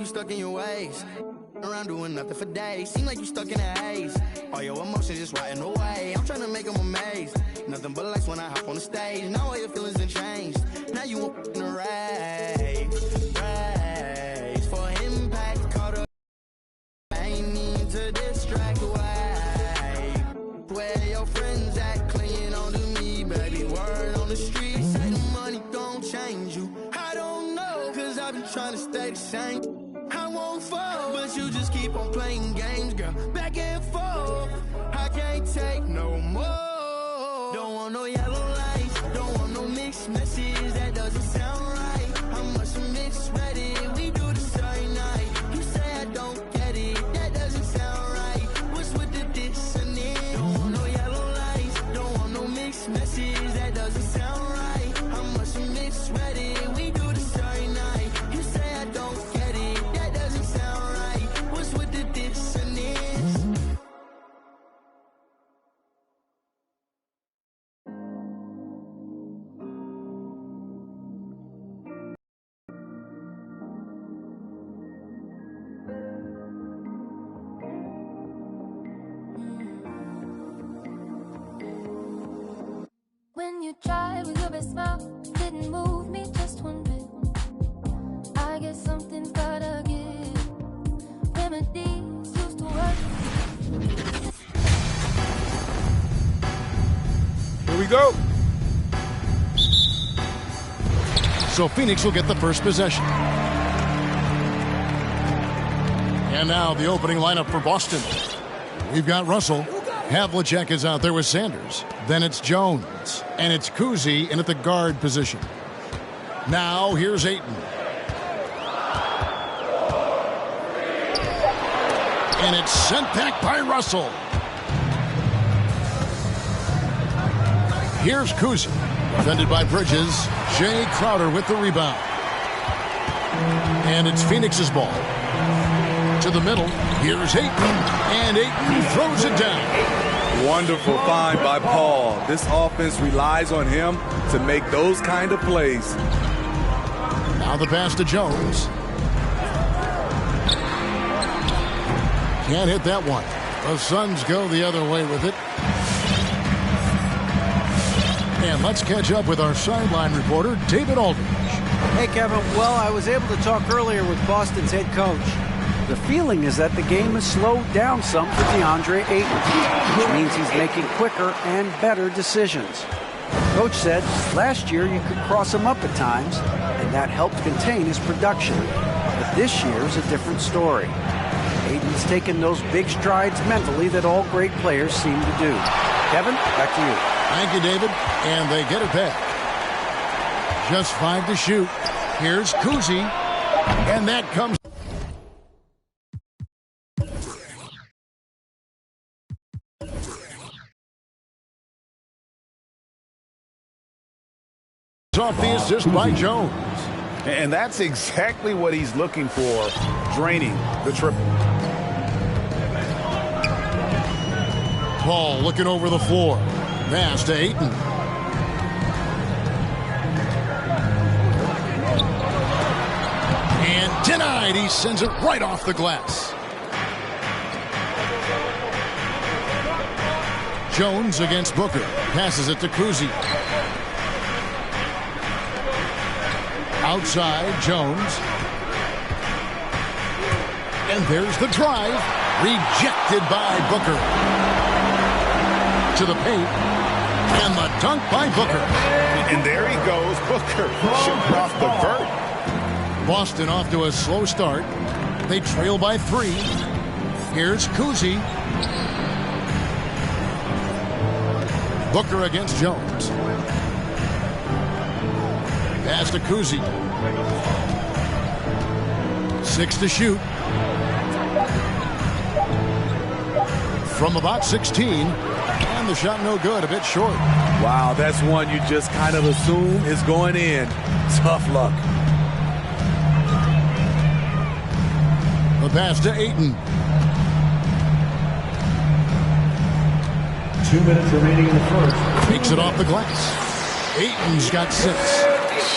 you stuck in your ways. Around doing nothing for days. Seem like you stuck in a haze. All your emotions just rotting away. I'm trying to make them amazed. Nothing but lights when I hop on the stage. Now all your feelings have changed. Now you want in a race for impact. Caught up. I ain't mean to distract away. Where your friends at clinging on to me, baby. Word on the street, say the money don't change you. I don't know, cause I've been trying to stay the same. I won't fall, but you just keep on playing games, girl. Back and forth, I can't take no more. Don't want no yellow lights, don't want no mixed messages. That doesn't sound right. How much mixed ready? We do the same night. You say I don't get it, that doesn't sound right. What's with the dissonance? Don't want no yellow lights, don't want no mixed messages. That doesn't sound right. How much mixed ready? We do the same night. You say I don't get it. When you tried with your best smile, didn't move me just one bit. I guess something's gotta give. Remedies used to work. Here we go. So Phoenix will get the first possession. And now the opening lineup for Boston. We've got Russell. Havlicek is out there with Sanders. Then it's Jones. And it's Kuzi in at the guard position. Now here's Ayton. And it's sent back by Russell. Here's Kuzi. Defended by Bridges. Jay Crowder with the rebound. And it's Phoenix's ball. To the middle. Here's Ayton. And Ayton throws it down. Wonderful find by Paul. This offense relies on him to make those kind of plays. Now the pass to Jones. Can't hit that one. The Suns go the other way with it. And let's catch up with our sideline reporter, David Aldridge. Hey, Kevin. Well, I was able to talk earlier with Boston's head coach. The feeling is that the game has slowed down some for DeAndre Ayton, which means he's making quicker and better decisions. Coach said last year you could cross him up at times, and that helped contain his production. But this year is a different story. Ayton's taken those big strides mentally that all great players seem to do. Kevin, back to you. Thank you, David. And they get it back. Just 5 to shoot. Here's Kuzi. And that comes. Off the assist by Jones. And that's exactly what he's looking for, draining the triple. Paul looking over the floor. Pass to Ayton. And denied. He sends it right off the glass. Jones against Booker. Passes it to Kuzi. Outside, Jones. And there's the drive. Rejected by Booker. To the paint. And the dunk by Booker. And there he goes, Booker, shooting off the vert. Boston off to a slow start. They trail by 3. Here's Kuzi. Booker against Jones. Pass to Kuzi. 6 to shoot. From about 16. And the shot no good, a bit short. Wow, that's one you just kind of assume is going in. Tough luck. The pass to Ayton. 2 minutes remaining in the first. Takes it off the glass. Ayton's got 6.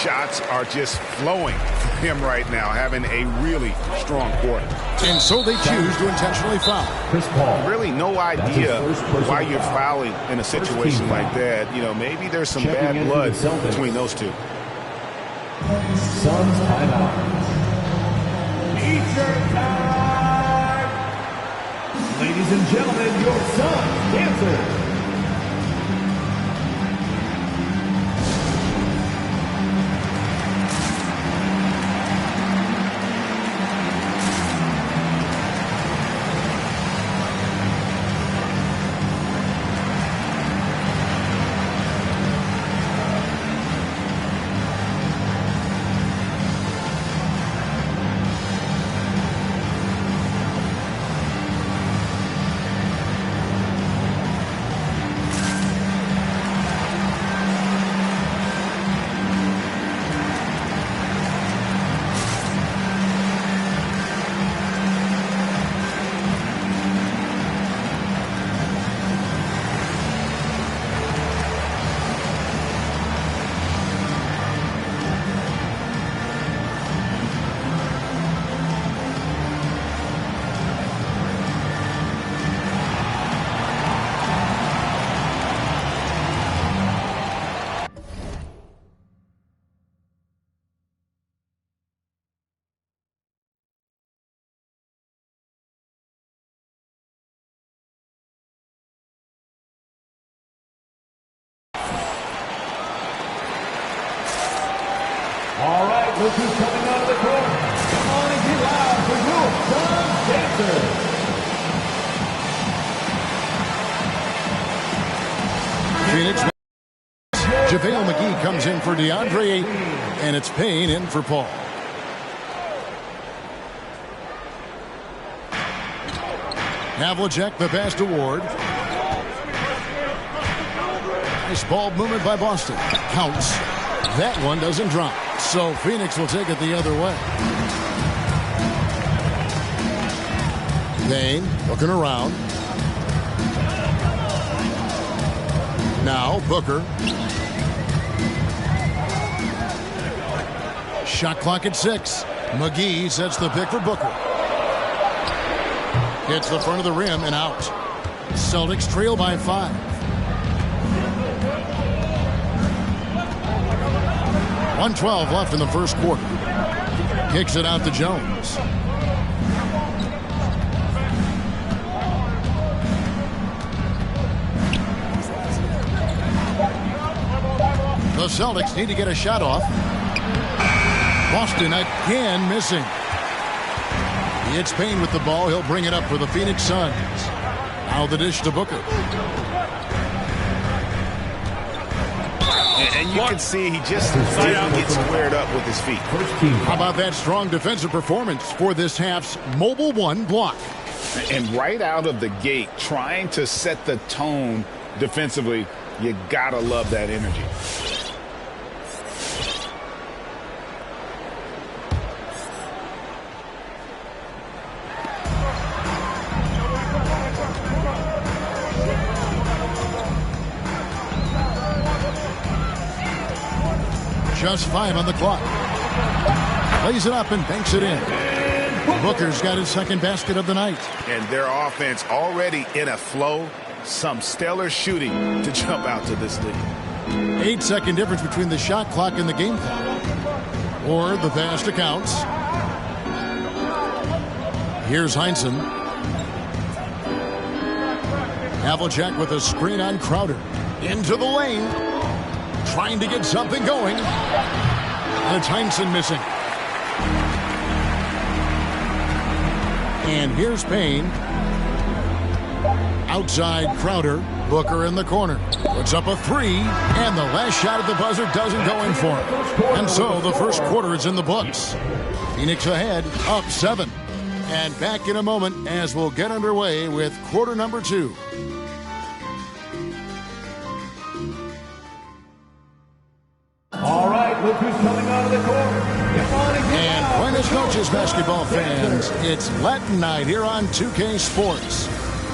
shots are just flowing for him right now, having a really strong quarter. And so they choose to intentionally foul. Chris Paul. Really no idea why you're fouling in a situation like that. You know, maybe there's some bad blood between those two. Suns timeout. Feature time! Ladies and gentlemen, your Suns dancers. All right, look who's coming out of the court. Come on and get loud for your Suns dancers. Phoenix. JaVale McGee comes in for DeAndre Ayton, and it's Payne in for Paul. Havlicek, the best award. Nice ball movement by Boston. Counts. That one doesn't drop. So Phoenix will take it the other way. Payne looking around. Now Booker. Shot clock at 6. McGee sets the pick for Booker. Hits the front of the rim and out. Celtics trail by 5. .112 left in the first quarter. Kicks it out to Jones. The Celtics need to get a shot off. Boston again missing. It's Payne with the ball. He'll bring it up for the Phoenix Suns. Now the dish to Booker. And you can see he just didn't get squared up with his feet. How about that strong defensive performance for this half's Mobile One block? And right out of the gate, trying to set the tone defensively, you gotta love that energy. Just 5 on the clock. Lays it up and banks it in. Booker's got his second basket of the night. And their offense already in a flow. Some stellar shooting to jump out to this lead. 8-second difference between the shot clock and the game clock. Or the fast accounts. Here's Heinsohn. Havlicek with a screen on Crowder. Into the lane. Trying to get something going. And it's Heinsohn missing. And here's Payne. Outside Crowder. Booker in the corner. Puts up a 3. And the last shot at the buzzer doesn't go in for him. And so the first quarter is in the books. Phoenix ahead, up 7. And back in a moment as we'll get underway with quarter number 2. All right, look who's coming out of the court. And Buenas noches, basketball fans. It's Latin night here on 2K Sports.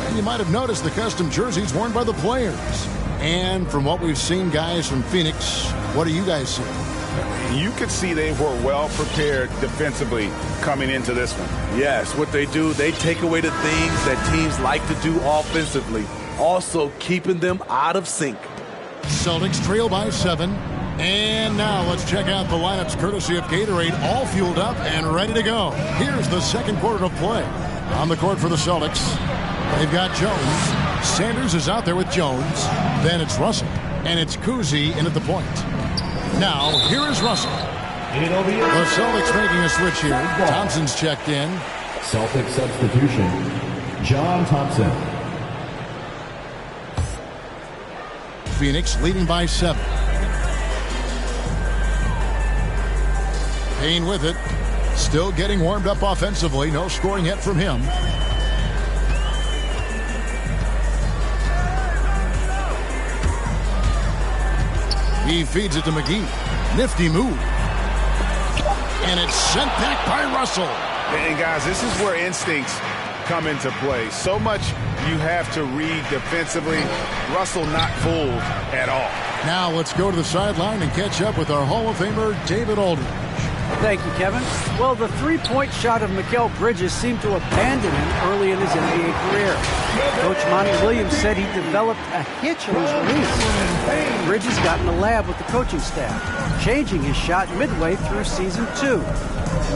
And you might have noticed the custom jerseys worn by the players. And from what we've seen, guys, from Phoenix, what do you guys see? You could see they were well prepared defensively coming into this one. Yes, what they do, they take away the things that teams like to do offensively, also keeping them out of sync. Celtics trail by 7. And now let's check out the lineups courtesy of Gatorade, all fueled up and ready to go. Here's the second quarter of play. On the court for the Celtics, they've got Jones. Sanders is out there with Jones. Then it's Russell. And it's Cousy in at the point. Now, here is Russell. The Celtics making a switch here. Thompson's checked in. Celtics substitution, John Thompson. Phoenix leading by 7. Payne with it. Still getting warmed up offensively. No scoring yet from him. He feeds it to McGee. Nifty move. And it's sent back by Russell. And guys, this is where instincts come into play. So much you have to read defensively. Russell not fooled at all. Now let's go to the sideline and catch up with our Hall of Famer, David Aldridge. Thank you, Kevin. Well, the three-point shot of Mikal Bridges seemed to abandon him early in his NBA career. Coach Monty Williams said he developed a hitch in his release. Bridges got in the lab with the coaching staff, changing his shot midway through season 2.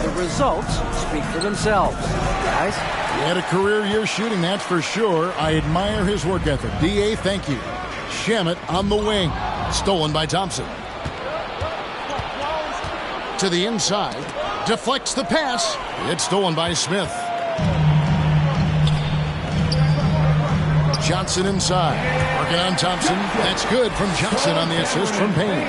The results speak for themselves. Guys? He had a career year shooting, that's for sure. I admire his work ethic. D.A., thank you. Shamet on the wing. Stolen by Thompson. To the inside. Deflects the pass. It's stolen by Smith. Johnson inside. Working on Thompson. That's good from Johnson on the assist from Payne.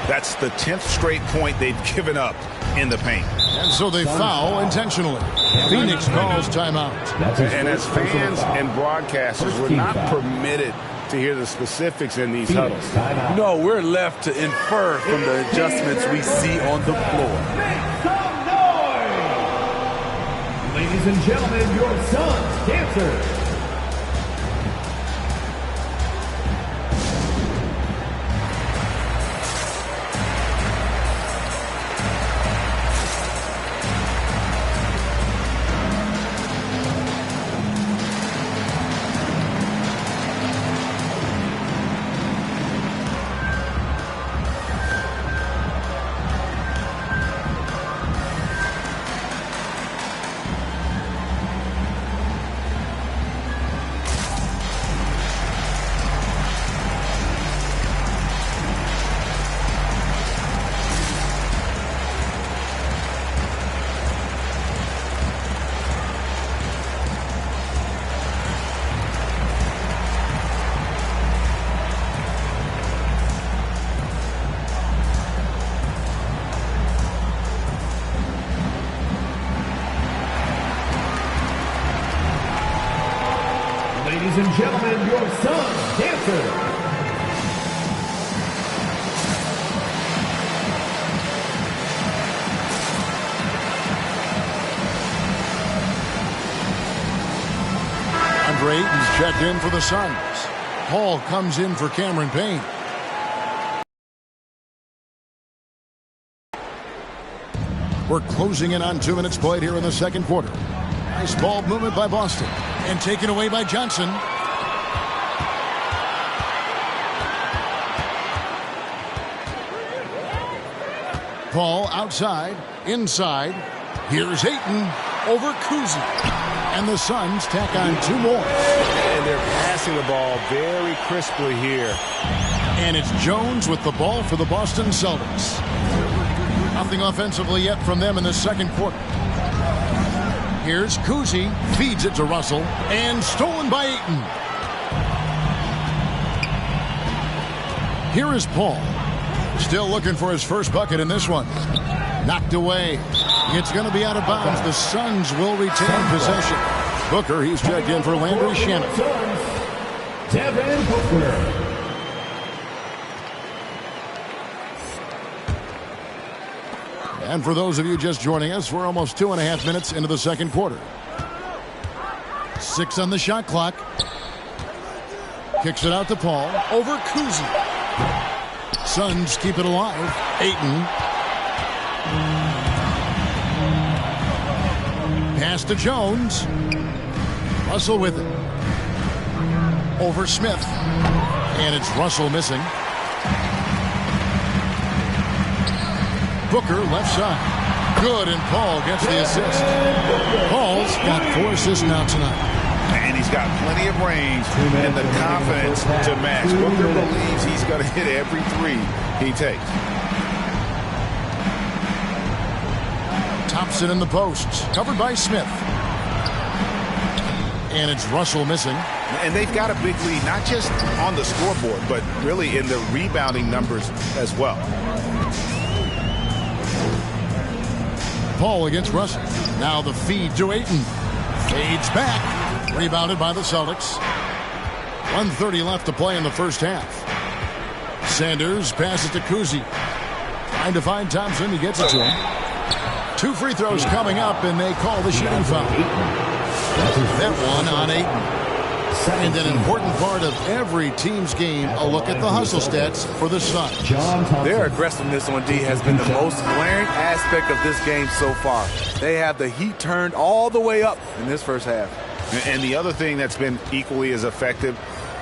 That's the 10th straight point they've given up in the paint. And so they foul intentionally. Phoenix calls timeout. And as fans and broadcasters, we're not permitted to hear the specifics in these huddles. No, we're left to infer from the adjustments we see on the floor. Make some noise! Ladies and gentlemen, your son's dancer. Ladies and gentlemen, your son's dancer. Andre Ayton's checked in for the Suns. Hall comes in for Cameron Payne. We're closing in on 2 minutes played here in the second quarter. Nice ball movement by Boston. And taken away by Johnson. Paul outside, inside. Here's Ayton over Cousy. And the Suns tack on 2 more. And they're passing the ball very crisply here. And it's Jones with the ball for the Boston Celtics. Nothing offensively yet from them in the second quarter. Here's Cousy, feeds it to Russell, and stolen by Ayton. Here is Paul. Still looking for his first bucket in this one. Knocked away. It's going to be out of bounds. The Suns will retain possession. Booker, he's checked in for Landry Shamet. Devin Booker. And for those of you just joining us, we're almost 2.5 minutes into the second quarter. 6 on the shot clock. Kicks it out to Paul. Over Cousy. Suns keep it alive. Ayton. Pass to Jones. Russell with it. Over Smith. And it's Russell missing. Booker left side. Good, and Paul gets the assist. Paul's got 4 assists now tonight. And he's got plenty of range and the confidence to match. Booker believes he's going to hit every 3 he takes. Thompson in the posts, covered by Smith. And it's Russell missing. And they've got a big lead, not just on the scoreboard, but really in the rebounding numbers as well. Paul against Russell. Now the feed to Ayton. Fades back. Rebounded by the Celtics. 1:30 left to play in the first half. Sanders passes to Cousy. Trying to find Thompson. He gets it to him. 2 free throws coming up, and they call the shooting foul. That one on Ayton. And an important part of every team's game, a look at the hustle stats for the Suns. Their aggressiveness on D has been the most glaring aspect of this game so far. They have the heat turned all the way up in this first half. And the other thing that's been equally as effective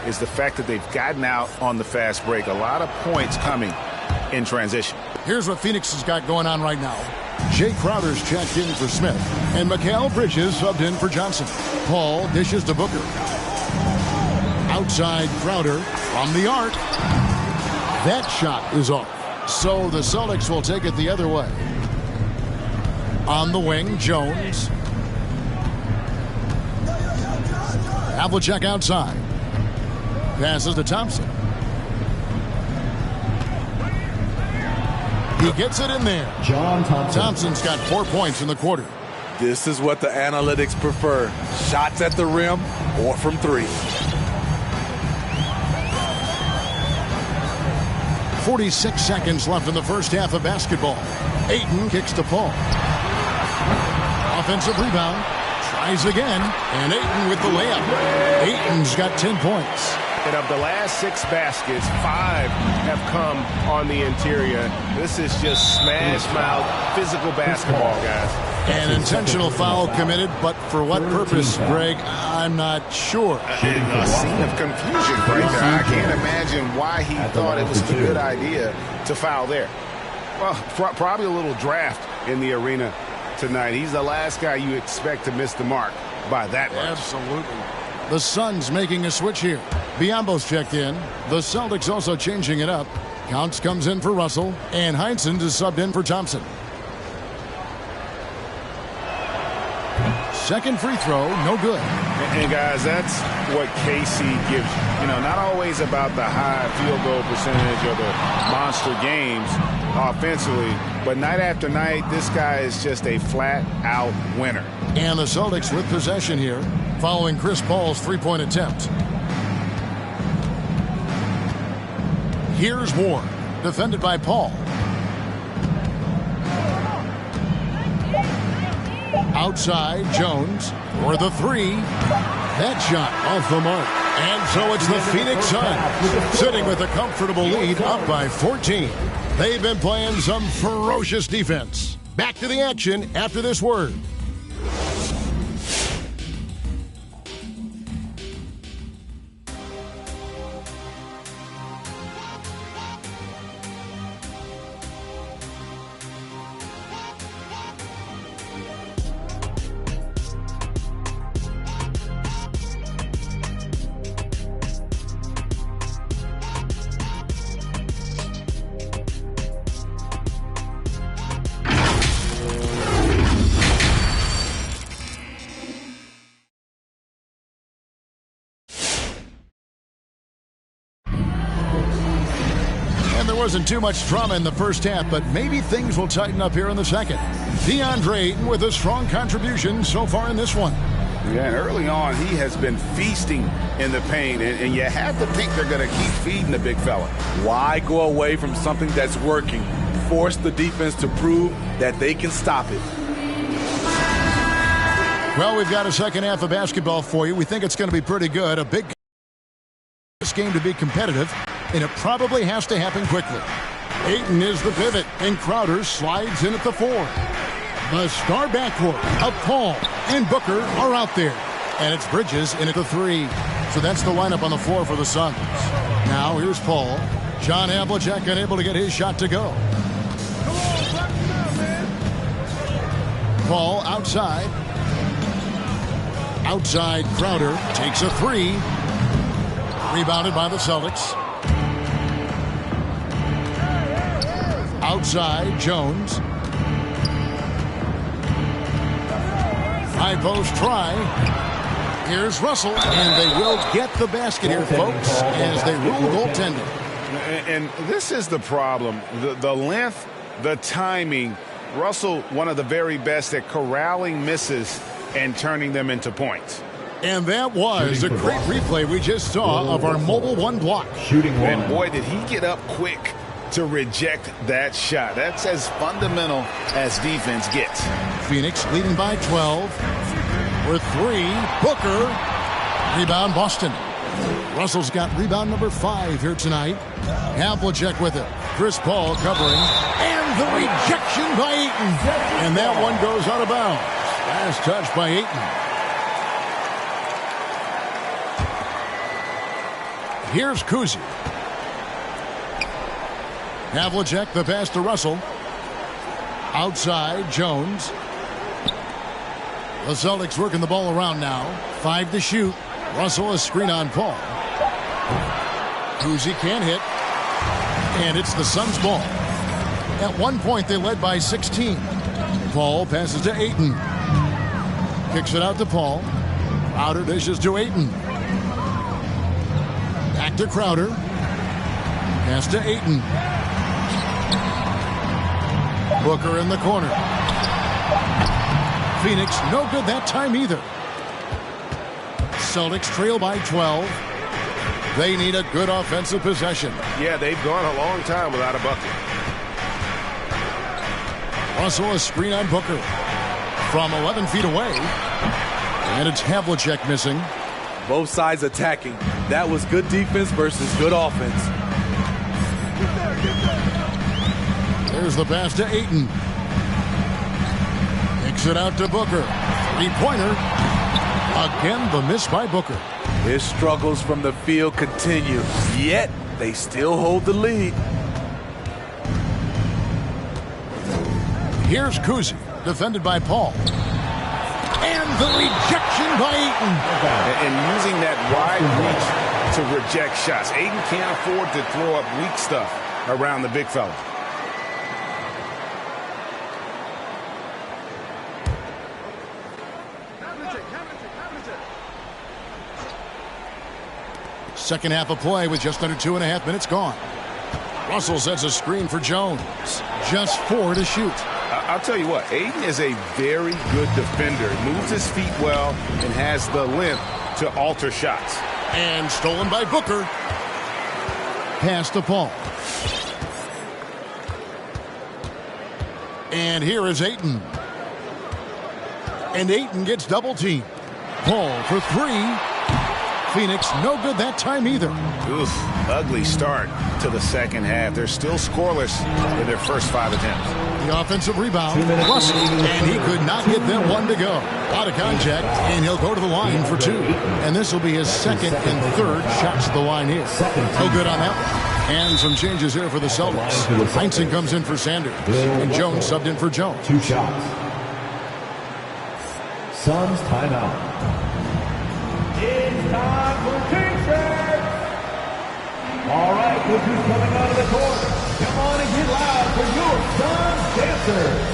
is the fact that they've gotten out on the fast break. A lot of points coming in transition. Here's what Phoenix has got going on right now. Jay Crowder's checked in for Smith. And Mikal Bridges subbed in for Johnson. Paul dishes to Booker. Outside Crowder from the arc. That shot is off. So the Celtics will take it the other way. On the wing, Jones. Havlicek outside. Passes to Thompson. He gets it in there. John Thompson. Thompson's got 4 points in the quarter. This is what the analytics prefer. Shots at the rim or from 3. 46 seconds left in the first half of basketball. Ayton kicks to Paul. Offensive rebound. Tries again. And Ayton with the layup. Ayton's got 10 points. And of the last 6 baskets, 5 have come on the interior. This is just smash-mouth physical basketball, guys. An intentional foul committed, but for what purpose, Greg? I'm not sure. A scene of confusion right there. I can't imagine why he thought it was a good idea to foul there. Well, probably a little draft in the arena tonight. He's the last guy you expect to miss the mark by that much. Absolutely. The Suns making a switch here. Biyombo's checked in. The Celtics also changing it up. Counts comes in for Russell, and Heinsohn is subbed in for Thompson. Second free throw, no good. And guys, that's what KC gives you. You know, not always about the high field goal percentage or the monster games offensively, but night after night, this guy is just a flat-out winner. And the Celtics with possession here, following Chris Paul's three-point attempt. Here's Ward, defended by Paul. Outside, Jones for the 3. That shot off the mark. And so it's the Phoenix Suns sitting with a comfortable lead, up by 14. They've been playing some ferocious defense. Back to the action after this word. Wasn't too much drama in the first half, but maybe things will tighten up here in the second. DeAndre Ayton with a strong contribution so far in this one. Yeah, and early on, he has been feasting in the paint, and you have to think they're going to keep feeding the big fella. Why go away from something that's working? Force the defense to prove that they can stop it. Well, we've got a second half of basketball for you. We think it's going to be pretty good. A big game to be competitive. and it probably has to happen quickly. Ayton is the pivot, and Crowder slides in at the 4. The star backcourt of Paul and Booker are out there. And it's Bridges in at the 3. So that's the lineup on the floor for the Suns. Now here's Paul. John Havlicek unable to get his shot to go. Paul outside. Outside Crowder takes a 3. Rebounded by the Celtics. Outside Jones. High post try. Here's Russell, and they will get the basket here, folks, as they rule goaltending. And this is the problem. The length, the timing. Russell, one of the very best at corralling misses and turning them into points. And that was a great replay we just saw of our mobile 1 block. And boy, did he get up quick to reject that shot. That's as fundamental as defense gets. Phoenix leading by 12. With 3, Booker. Rebound, Boston. Russell's got rebound number 5 here tonight. Havlicek with it. Chris Paul covering. And the rejection by Ayton. And that one goes out of bounds. Last touch by Ayton. Here's Kuzi. Havlicek, the pass to Russell. Outside, Jones. The Celtics working the ball around now. 5 to shoot. Russell a screen on Paul. Kuzi can't hit. And it's the Suns' ball. At one point, they led by 16. Paul passes to Ayton. Kicks it out to Paul. Crowder dishes to Ayton. Back to Crowder. Pass to Ayton. Booker in the corner. Phoenix, no good that time either. Celtics trail by 12. They need a good offensive possession. Yeah, they've gone a long time without a bucket. Russell a screen on Booker. From 11 feet away. And it's Havlicek missing. Both sides attacking. That was good defense versus good offense. There's the pass to Ayton. Kicks it out to Booker. 3-pointer. Again, the miss by Booker. His struggles from the field continue, yet they still hold the lead. Here's Kuzi, defended by Paul. And the rejection by Ayton. And using that wide reach to reject shots. Ayton can't afford to throw up weak stuff around the big fella. Second half of play with just under 2.5 minutes gone. Russell sets a screen for Jones. Just 4 to shoot. I'll tell you what, Ayton is a very good defender. Moves his feet well and has the length to alter shots. And stolen by Booker. Pass to Paul. And here is Ayton. And Ayton gets double teamed. Paul for 3. Phoenix, no good that time either. Oof, ugly start to the second half. They're still scoreless in their first 5 attempts. The offensive rebound, Russell, and he could not get that one to go. Out of contact, and he'll go to the line for 2. And this will be his second and third shots at the line here. No good on that one. And some changes here for the Celtics. Heinsohn comes in for Sanders, and Jones subbed in for Jones. 2 shots. Suns timeout. It's time for T-shirts. All right, look who's coming out of the court. Come on and get loud for your Suns dancers.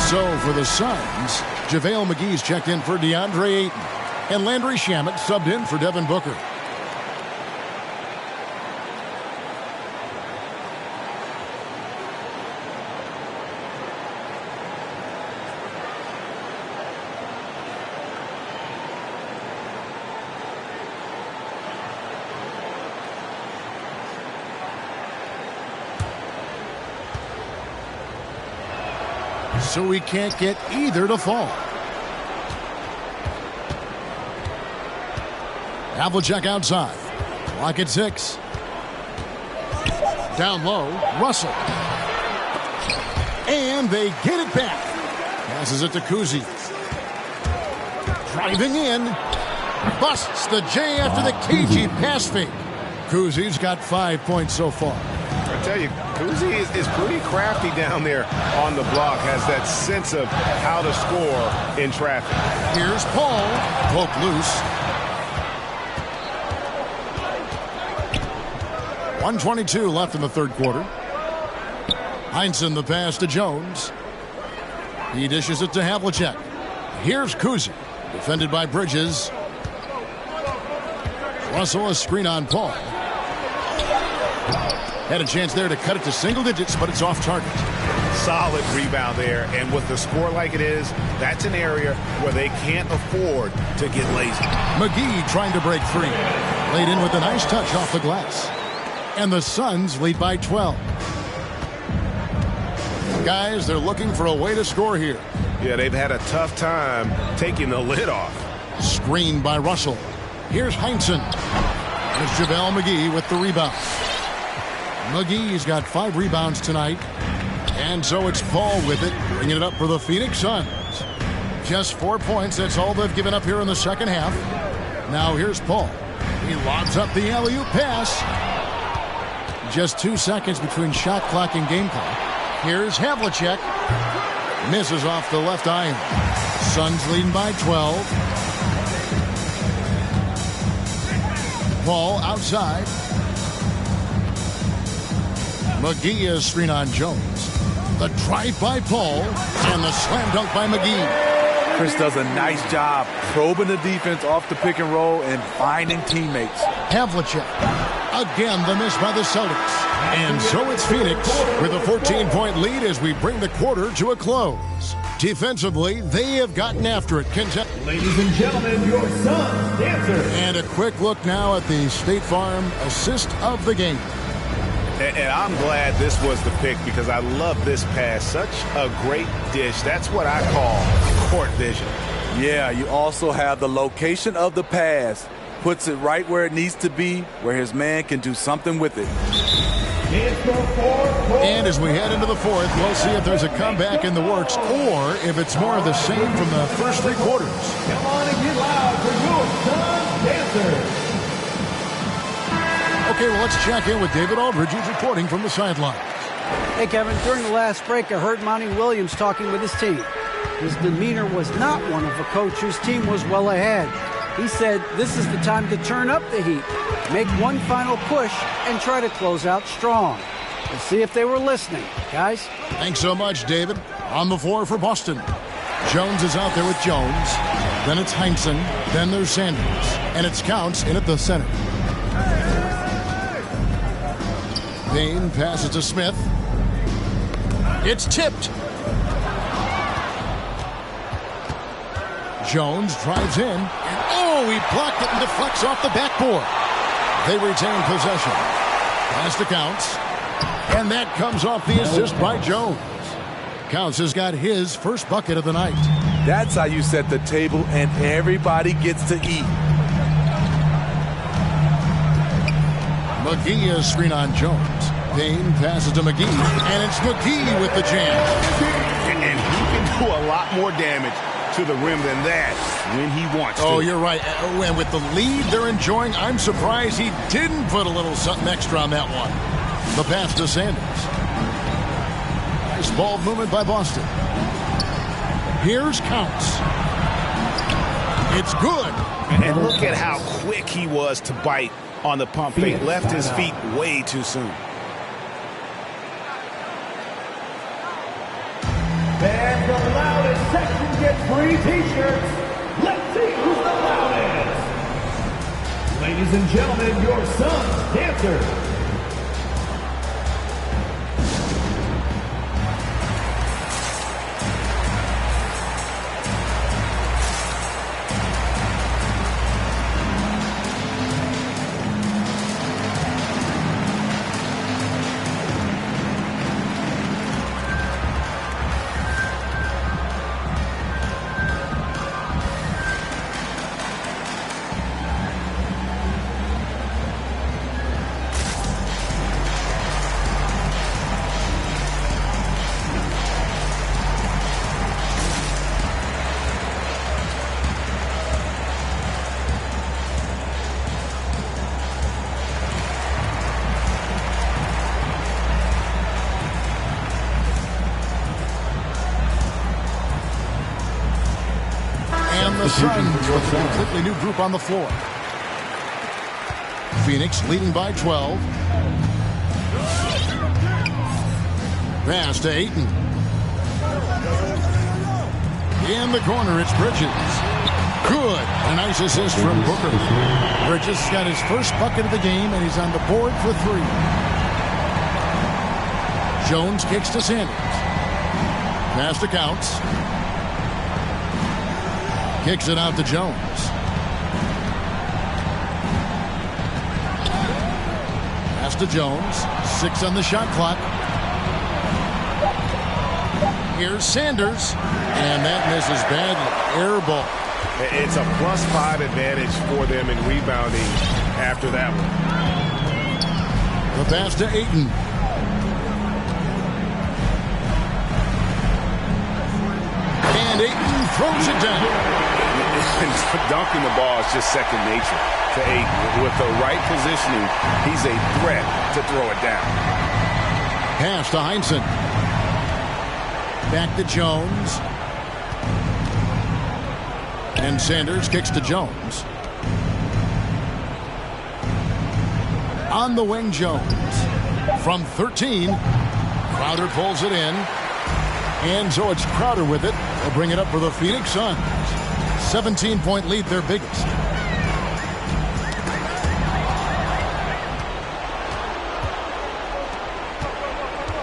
So for the Suns, JaVale McGee's checked in for DeAndre Ayton. And Landry Shamet subbed in for Devin Booker. so he can't get either to fall. Havlicek outside. Clock at 6. Down low, Russell. And they get it back. Passes it to Kuzi. Driving in. Busts the J after the cagey pass fake. Kuzi's got 5 points so far. I tell you, Kuzi is pretty crafty down there on the block. Has that sense of how to score in traffic. Here's Paul. Poke loose. 1:22 left in the third quarter. Heinsohn the pass to Jones. He dishes it to Havlicek. Here's Kuzi. Defended by Bridges. Russell a screen on Paul. Had a chance there to cut it to single digits, but it's off target. Solid rebound there, and with the score like it is, that's an area where they can't afford to get lazy. McGee trying to break free. Laid in with a nice touch off the glass. And the Suns lead by 12. Guys, they're looking for a way to score here. Yeah, they've had a tough time taking the lid off. Screened by Russell. Here's Heinsohn. There's JaVale McGee with the rebound. McGee's got 5 rebounds tonight. And so it's Paul with it, bringing it up for the Phoenix Suns. Just 4 points, that's all they've given up here in the second half. Now here's Paul. He lobs up the alley-oop pass. Just 2 seconds between shot clock and game clock. Here's Havlicek. Misses off the left iron. Suns leading by 12. Paul outside. McGee is screen on Jones. The drive by Paul and the slam dunk by McGee. Chris does a nice job probing the defense off the pick and roll and finding teammates. Havlicek. Again, the miss by the Celtics. And so it's Phoenix with a 14-point lead as we bring the quarter to a close. Defensively, they have gotten after it. Ladies and gentlemen, your Suns dancer. And a quick look now at the State Farm assist of the game. And I'm glad this was the pick because I love this pass. Such a great dish. That's what I call court vision. Yeah, you also have the location of the pass. Puts it right where it needs to be, where his man can do something with it. And as we head into the fourth, we'll see if there's a comeback in the works or if it's more of the same from the first 3 quarters. Come on and get loud for your Suns dancers. Okay, well, let's check in with David Aldridge, who's reporting from the sidelines. Hey, Kevin, during the last break, I heard Monty Williams talking with his team. His demeanor was not one of a coach whose team was well ahead. He said this is the time to turn up the heat, make one final push, and try to close out strong. Let's see if they were listening. Guys? Thanks so much, David. On the floor for Boston. Jones is out there with Jones. Then it's Heinsohn. Then there's Sanders. And it's Counts in at the center. Payne passes to Smith. It's tipped. Jones drives in. And oh, he blocked it and deflects off the backboard. They retain possession. Pass to Counts. And that comes off the assist by Jones. Counts has got his first bucket of the night. That's how you set the table and everybody gets to eat. McGee is screen on Jones. Payne passes to McGee. And it's McGee with the jam. And he can do a lot more damage to the rim than that when he wants to. Oh, you're right. And with the lead they're enjoying, I'm surprised he didn't put a little something extra on that one. The pass to Sanders. Nice ball movement by Boston. Here's Counts. It's good. And look at how quick he was to bite on the pump fake. Left his feet way too soon. And the loudest section gets free t-shirts. Let's see who's the loudest. Ladies and gentlemen, your Suns dancer. the Suns with a completely new group on the floor. Phoenix leading by 12. Pass to Ayton. In the corner, it's Bridges. Good. A nice assist from Booker. Bridges got his first bucket of the game, and he's on the board for 3. Jones kicks to Sanders. Pass to Counts. Kicks it out to Jones. Pass to Jones. 6 on the shot clock. Here's Sanders. And that misses badly. Air ball. It's a +5 advantage for them in rebounding after that one. The pass to Ayton. And Ayton throws it down. Dunking the ball is just second nature to Ayton. With the right positioning, he's a threat to throw it down. Pass to Heinsohn. Back to Jones. And Sanders kicks to Jones. On the wing, Jones. From 13, Crowder pulls it in. And so it's Crowder with it. They'll bring it up for the Phoenix Suns. 17-point lead, their biggest.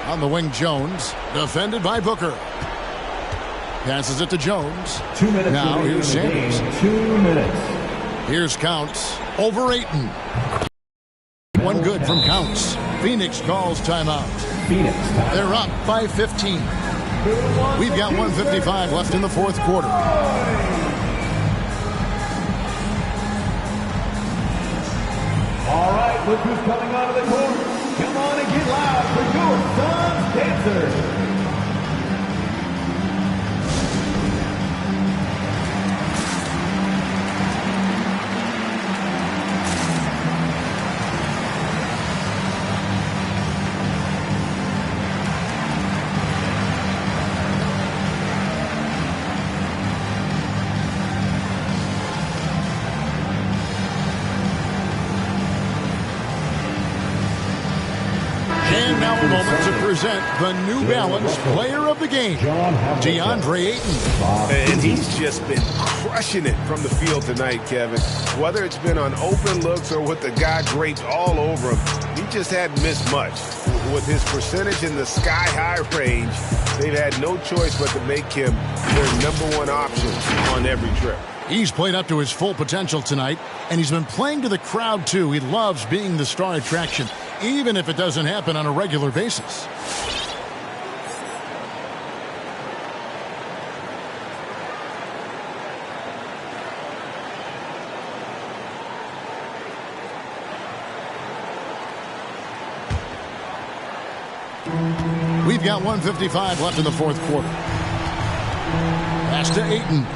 On the wing, Jones. Defended by Booker. Passes it to Jones. 2 minutes. Now here's Sanders. 2 minutes. Here's Counts. Over Ayton. One good from Counts. Phoenix calls timeout. Phoenix. They're up by 15. We've got 1:55 left in the fourth quarter. All right, look who's coming onto the court. Come on and get loud for your Suns dancers. And now a moment to present the New Balance Player of the Game, DeAndre Ayton. And he's just been crushing it from the field tonight, Kevin. Whether it's been on open looks or with the guy draped all over him, he just hadn't missed much. With his percentage in the sky-high range, they've had no choice but to make him their #1 option on every trip. He's played up to his full potential tonight, and he's been playing to the crowd, too. He loves being the star attraction, even if it doesn't happen on a regular basis. We've got 1:55 left in the fourth quarter. Pass to Ayton.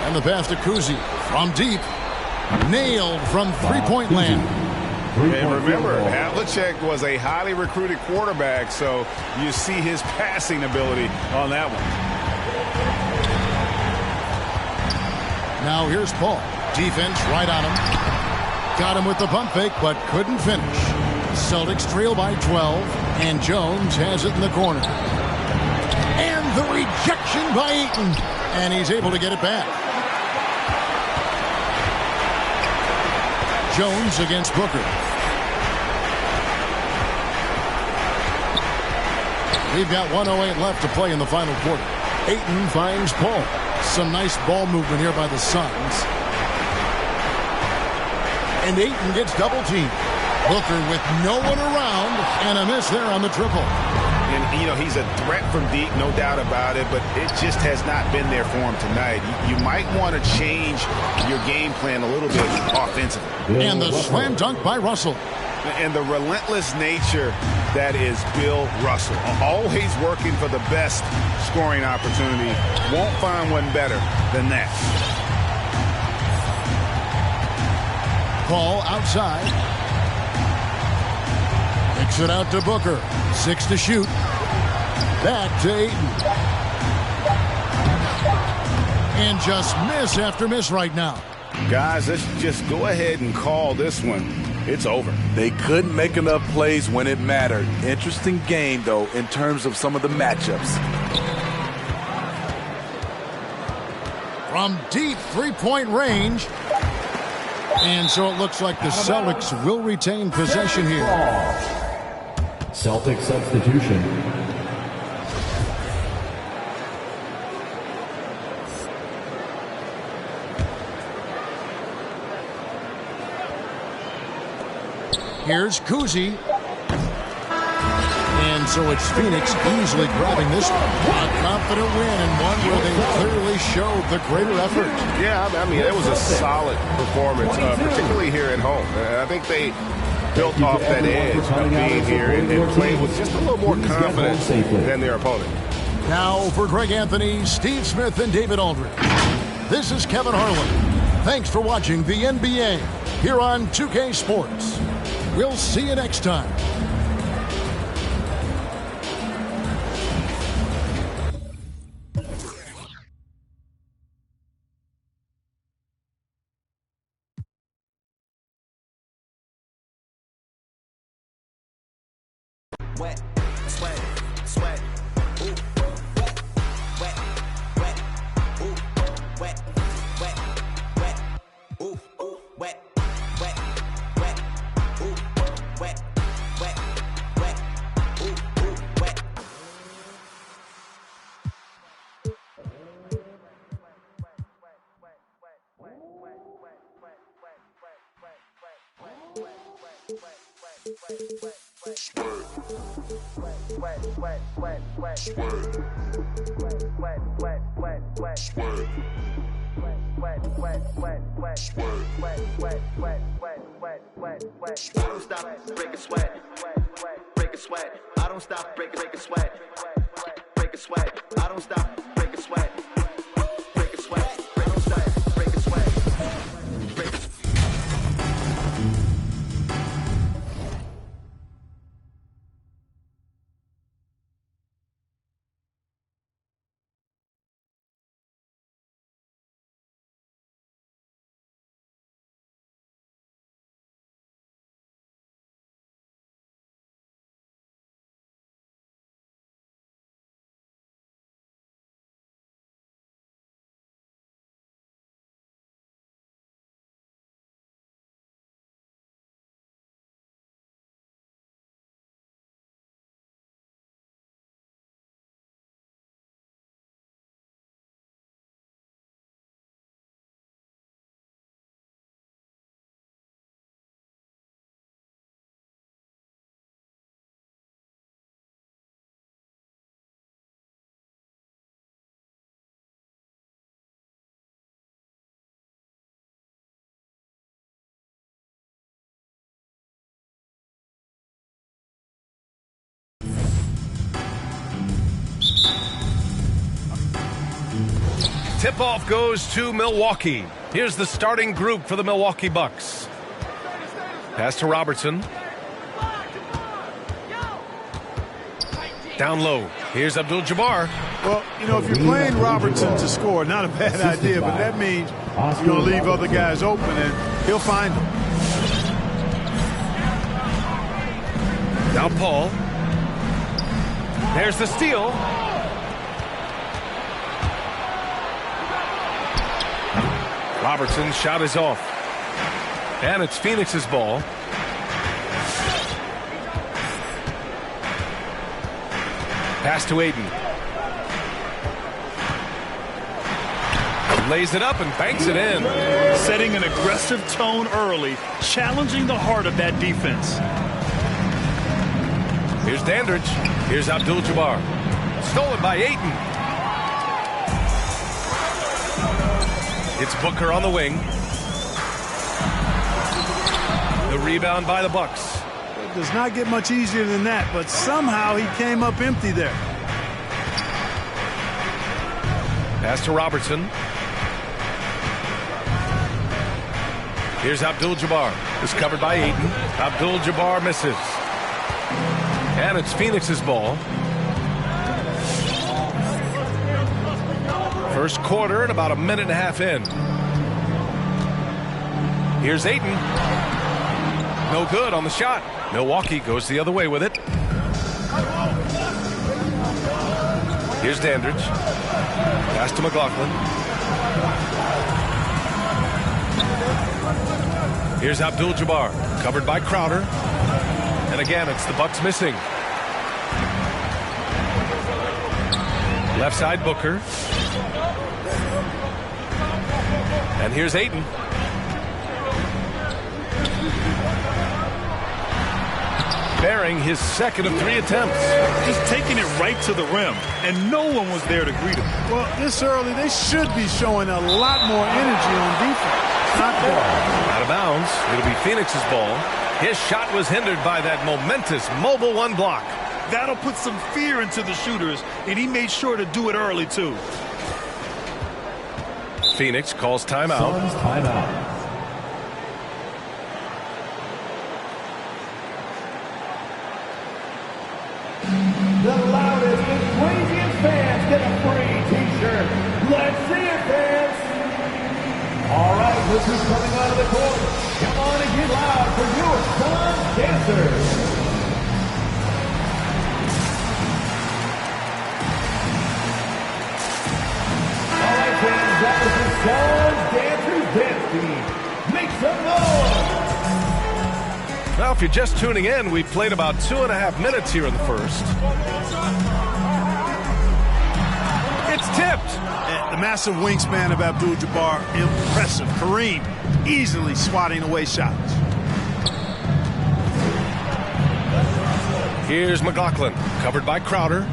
And the pass to Cousy from deep. Nailed from three-point land. And remember, Havlicek was a highly recruited quarterback, so you see his passing ability on that one. Now here's Paul. Defense right on him. Got him with the pump fake, but couldn't finish. Celtics trail by 12, and Jones has it in the corner. And the rejection by Ayton. And he's able to get it back. Jones against Booker. We've got 1:08 left to play in the final quarter. Ayton finds Paul. Some nice ball movement here by the Suns. And Ayton gets double-teamed. Booker with no one around, and a miss there on the triple. And, you know, he's a threat from deep, no doubt about it, but it just has not been there for him tonight. You might want to change your game plan a little bit offensively. And the slam dunk by Russell. And the relentless nature that is Bill Russell. Always working for the best scoring opportunity. Won't find one better than that. Paul outside. Kicks it out to Booker. 6 to shoot. Back to Ayton. And just miss after miss right now. Guys, let's just go ahead and call this one. It's over. They couldn't make enough plays when it mattered. Interesting game, though, in terms of some of the matchups. From deep three-point range. And so it looks like the Celtics will retain possession here. Celtic substitution. Here's Kuzi. And so it's Phoenix easily grabbing this one. A confident win and one where they clearly showed the greater effort. Yeah, I mean, it was a solid performance, particularly here at home. I think they built off that edge of being here and played with just a little more confidence than their opponent. Now for Greg Anthony, Steve Smith, and David Aldridge. This is Kevin Harlan. Thanks for watching the NBA here on 2K Sports. We'll see you next time. Wet, sweat, sweat, ooh, wet, wet, wet, ooh, wet, wet, wet, ooh, wet, wet, wet, ooh, wet, wet, wet, ooh, wet. I don't stop breaking sweat, breaking sweat. I don't stop breaking sweat, breaking sweat. I don't stop breaking sweat, breaking sweat, breaking sweat, breaking sweat. Tip-off goes to Milwaukee. Here's the starting group for the Milwaukee Bucks. Pass to Robertson. Down low. Here's Abdul-Jabbar. Well, you know, if you're playing Robertson to score, not a bad idea, but that means you're going to leave other guys open, and he'll find them. Now Paul. There's the steal. Robertson's shot is off. And it's Phoenix's ball. Pass to Ayton. Lays it up and banks it in. Setting an aggressive tone early, challenging the heart of that defense. Here's Dandridge. Here's Abdul-Jabbar. Stolen by Ayton. It's Booker on the wing. The rebound by the Bucks. It does not get much easier than that, but somehow he came up empty there. Pass to Robertson. Here's Abdul-Jabbar. It's covered by Ayton. Abdul-Jabbar misses. And it's Phoenix's ball. First quarter and about a minute and a half in. Here's Ayton. No good on the shot. Milwaukee goes the other way with it. Here's Dandridge. Pass to McLaughlin. Here's Abdul-Jabbar. Covered by Crowder. And again, it's the Bucks missing. Left side, Booker. And here's Ayton. Bearing his second of 3 attempts. Just taking it right to the rim, and no one was there to greet him. Well, this early, they should be showing a lot more energy on defense. Not bad. Out of bounds. It'll be Phoenix's ball. His shot was hindered by that momentous mobile 1 block. That'll put some fear into the shooters, and he made sure to do it early, too. Phoenix calls timeout. Suns timeout. The loudest and craziest fans get a free T-shirt. Let's see it, fans. All right, look who's coming out of the court. Come on and get loud for your Suns dancers. All right, fans, that was the Suns Dancers dance team. Make some noise. Now, if you're just tuning in, we've played about 2.5 minutes here in the first. It's tipped. The massive wingspan of Abdul-Jabbar, impressive. Kareem easily swatting away shots. Here's McLaughlin, covered by Crowder.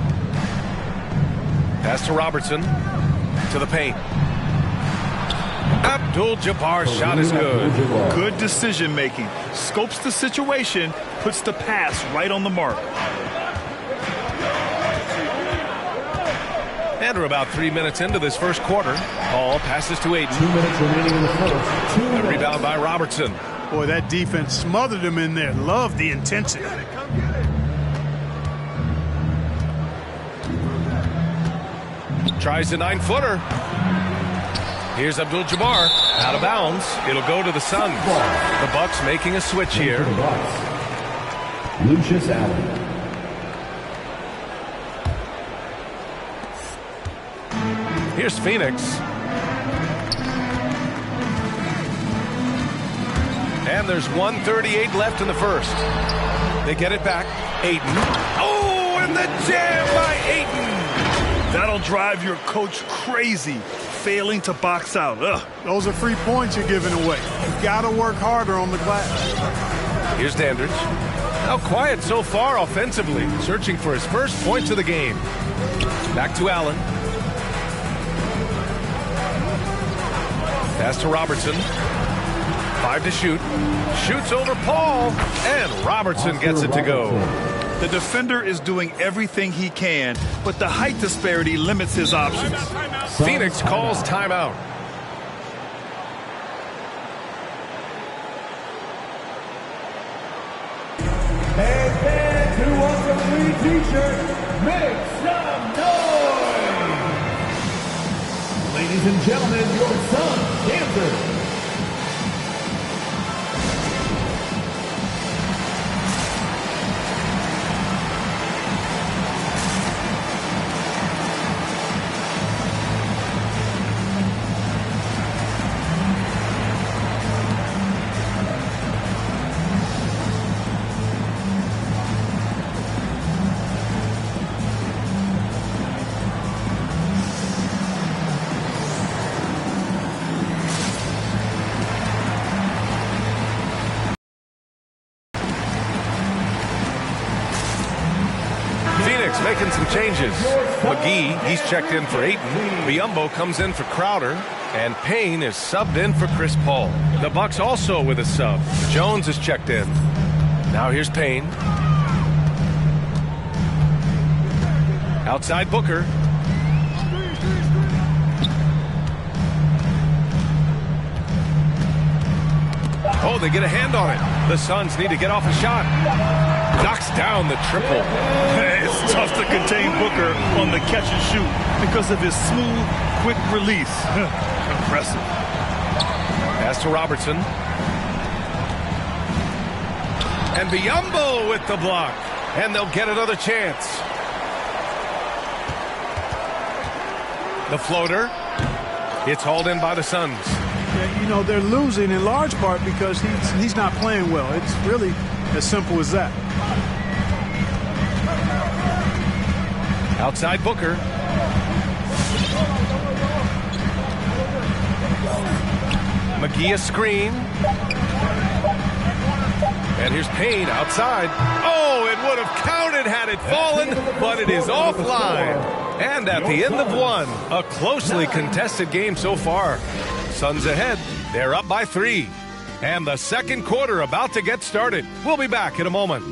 Pass to Robertson, to the paint. Abdul-Jabbar's shot is good. Good decision making. Scopes the situation, puts the pass right on the mark. And we're about 3 minutes into this first quarter. Ball passes to Ayton. 2 minutes remaining in the first. A rebound by Robertson. Boy, that defense smothered him in there. Love the intensity. Tries a 9-footer. Here's Abdul-Jabbar. Out of bounds. It'll go to the Suns. The Bucks making a switch here. Lucius Allen. Here's Phoenix. And there's 1:38 left in the first. They get it back. Ayton. Oh, and the jam by Ayton. That'll drive your coach crazy, failing to box out. Ugh. Those are free points you're giving away. You've got to work harder on the glass. Here's Dandridge. Now quiet so far offensively, searching for his first points of the game. Back to Allen. Pass to Robertson. 5 to shoot. Shoots over Paul. And Robertson gets it to go. The defender is doing everything he can, but the height disparity limits his options. Phoenix calls timeout. Hey, fans who want some free T-shirts, make some noise! Ladies and gentlemen, your Suns dancers. Making some changes. McGee, he's checked in for Ayton. Biyombo comes in for Crowder. And Payne is subbed in for Chris Paul. The Bucks also with a sub. Jones is checked in. Now here's Payne. Outside Booker. Oh, they get a hand on it. The Suns need to get off a shot. Knocks down the triple. It's tough to contain Booker on the catch and shoot because of his smooth, quick release. Impressive. Pass to Robertson. And Biyombo with the block. And they'll get another chance. The floater. It's hauled in by the Suns. Yeah, you know, they're losing in large part because he's not playing well. It's really as simple as that. Outside Booker. McGee a screen. And here's Payne outside. Oh, it would have counted had it fallen, but it is offline. And at the end of one, a closely contested game so far. Suns ahead. They're up by 3. And the second quarter about to get started. We'll be back in a moment.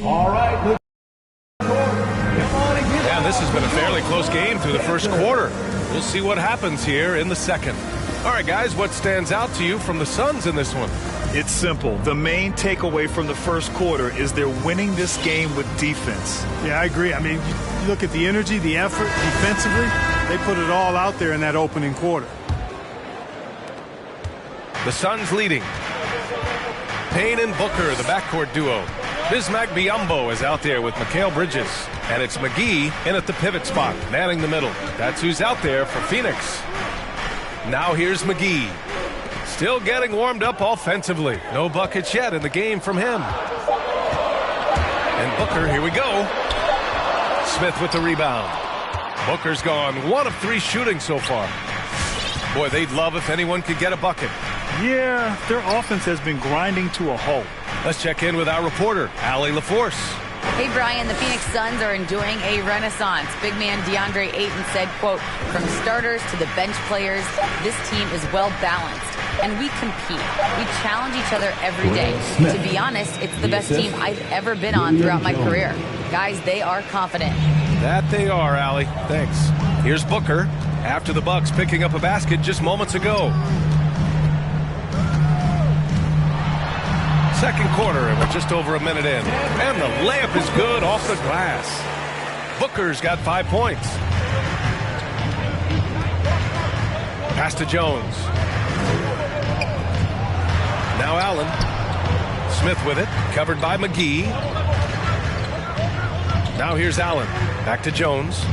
All right. And this has been a fairly close game through the first quarter. We'll see what happens here in the second. All right, guys, what stands out to you from the Suns in this one? It's simple. The main takeaway from the first quarter is they're winning this game with defense. Yeah, I agree. I mean, you look at the energy, the effort defensively, they put it all out there in that opening quarter. The Suns leading. Payne and Booker, the backcourt duo. Bismack Biyombo is out there with Mikal Bridges. And it's McGee in at the pivot spot, manning the middle. That's who's out there for Phoenix. Now here's McGee. Still getting warmed up offensively. No buckets yet in the game from him. And Booker, here we go. Smith with the rebound. Booker's gone 1 of 3 shooting so far. Boy, they'd love if anyone could get a bucket. Yeah, their offense has been grinding to a halt. Let's check in with our reporter, Allie LaForce. Hey, Brian, the Phoenix Suns are enjoying a renaissance. Big man DeAndre Ayton said, quote, from starters to the bench players, this team is well balanced. And we compete. We challenge each other every day. To be honest, it's the best team I've ever been on throughout my career. Guys, they are confident. That they are, Allie. Thanks. Here's Booker after the Bucks picking up a basket just moments ago. Second quarter, and we're just over a minute in. And the layup is good off the glass. Booker's got 5 points. Pass to Jones. Now Allen. Smith with it, covered by McGee. Now here's Allen. Back to Jones.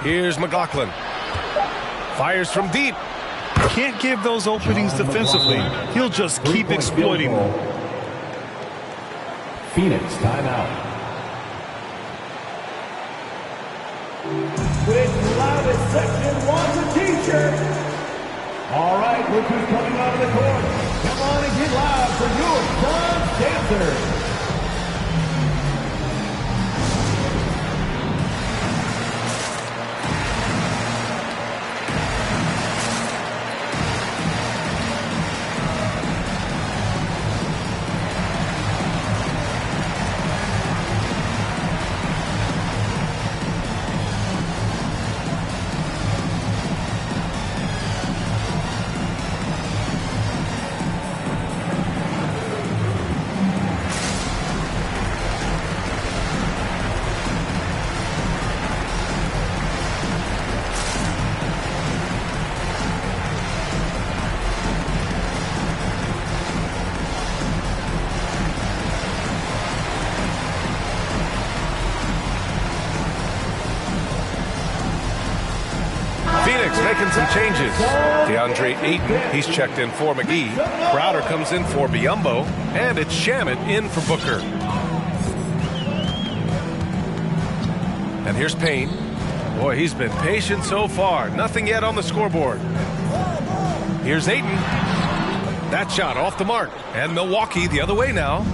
Here's McLaughlin. Fires from deep. Can't give those openings defensively. He'll just keep exploiting them. Phoenix timeout. Which loudest section wants a t-shirt? All right, look who's coming out of the court. Come on and get loud for your Suns dancers. Making some changes. DeAndre Ayton, he's checked in for McGee. Crowder comes in for Biyombo. And it's Shamet in for Booker. And here's Payne. Boy, he's been patient so far. Nothing yet on the scoreboard. Here's Ayton. That shot off the mark. And Milwaukee the other way now.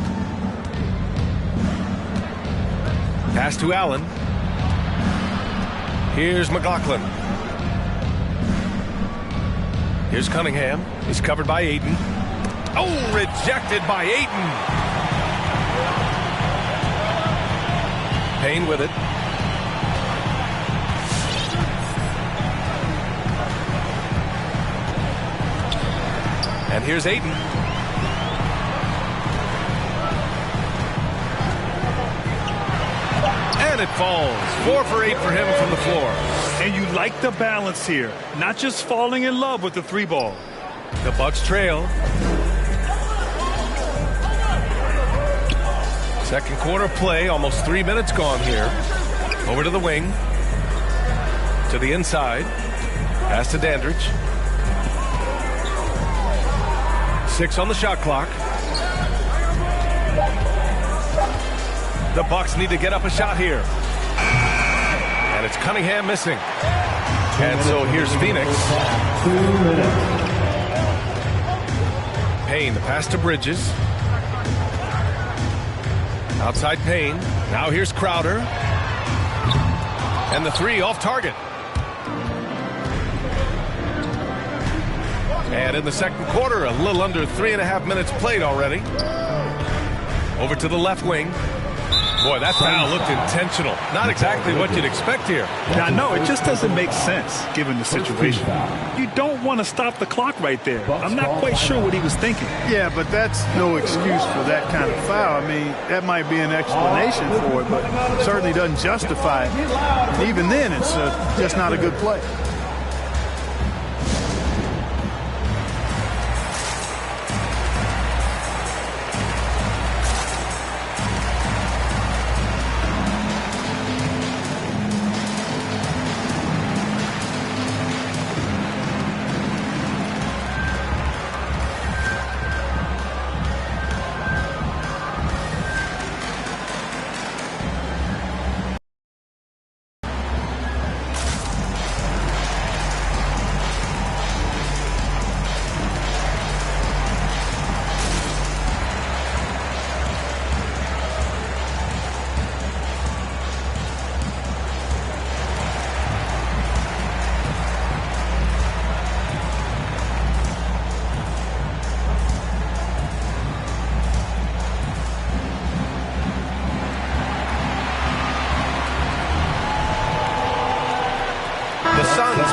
Pass to Allen. Here's McLaughlin. Here's Cunningham. He's covered by Ayton. Oh, rejected by Ayton. Payne with it. And here's Ayton. And it falls. 4 for 8 for him from the floor. And you like the balance here. Not just falling in love with the 3-ball. The Bucks trail. Second quarter play. Almost 3 minutes gone here. Over to the wing. To the inside. Pass to Dandridge. 6 on the shot clock. The Bucks need to get up a shot here. And it's Cunningham missing. And so here's Phoenix. 2 minutes. Payne, the pass to Bridges. Outside Payne. Now here's Crowder. And the 3 off target. And in the second quarter, a little under 3.5 minutes played already. Over to the left wing. Boy, that foul looked intentional. Not exactly what you'd expect here. Now, no, it just doesn't make sense given the situation. You don't want to stop the clock right there. I'm not quite sure what he was thinking. Yeah, but that's no excuse for that kind of foul. I mean, that might be an explanation for it, but it certainly doesn't justify it. And even then, it's just not a good play.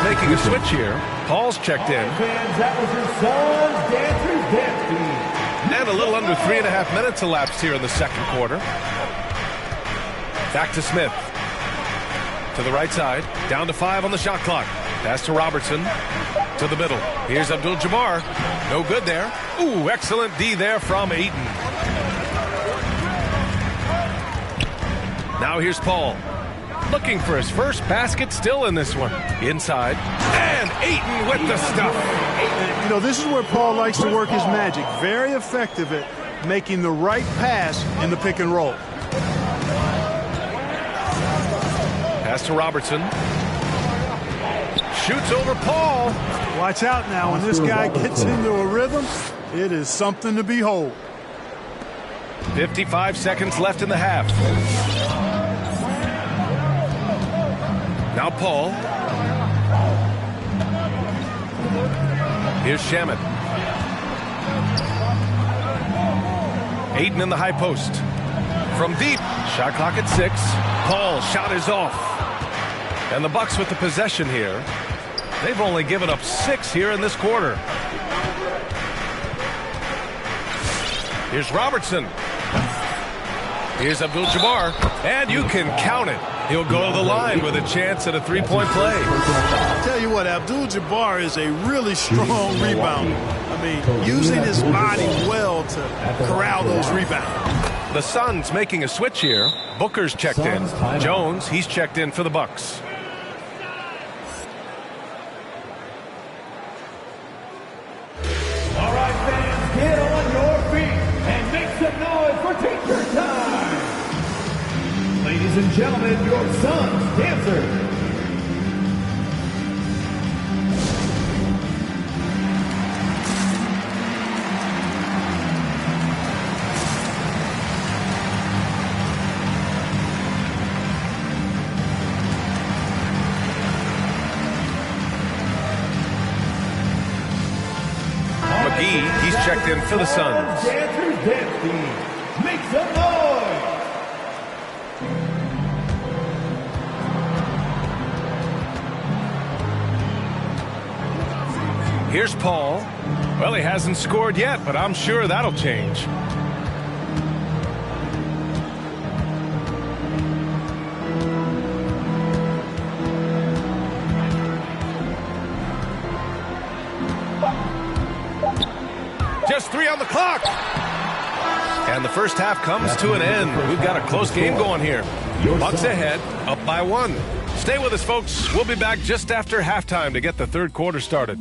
Making a switch here. Paul's checked in. That was your son, Dancy. And a little under 3.5 minutes elapsed here in the second quarter. Back to Smith. To the right side. Down to 5 on the shot clock. Pass to Robertson. To the middle. Here's Abdul-Jabbar. No good there. Ooh, excellent D there from Ayton. Now here's Paul. Looking for his first basket, still in this one. Inside. And Ayton with the stuff. You know, this is where Paul likes to work his magic. Very effective at making the right pass in the pick and roll. Pass to Robertson. Shoots over Paul. Watch out now. When this guy gets into a rhythm, it is something to behold. 55 seconds left in the half. Now Paul. Here's Shamet. Ayton in the high post. From deep. Shot clock at 6. Paul's shot is off. And the Bucks with the possession here. They've only given up 6 here in this quarter. Here's Robertson. Here's Abdul-Jabbar. And you can count it. He'll go to the line with a chance at a three-point play. I'll tell you what, Abdul-Jabbar is a really strong rebounder. I mean, using his body well to corral those rebounds. The Suns making a switch here. Booker's checked in. Jones, he's checked in for the Bucks. All right, fans, get on your feet and make some noise for teacher time. Ladies and gentlemen, your son's dancer. McGee, he's checked in for the Suns. Dancers dancing. Make some noise. Here's Paul. Well, he hasn't scored yet, but I'm sure that'll change. Just 3 on the clock. And the first half comes to an end. We've got a close game going here. Bucks ahead, up by 1. Stay with us, folks. We'll be back just after halftime to get the third quarter started.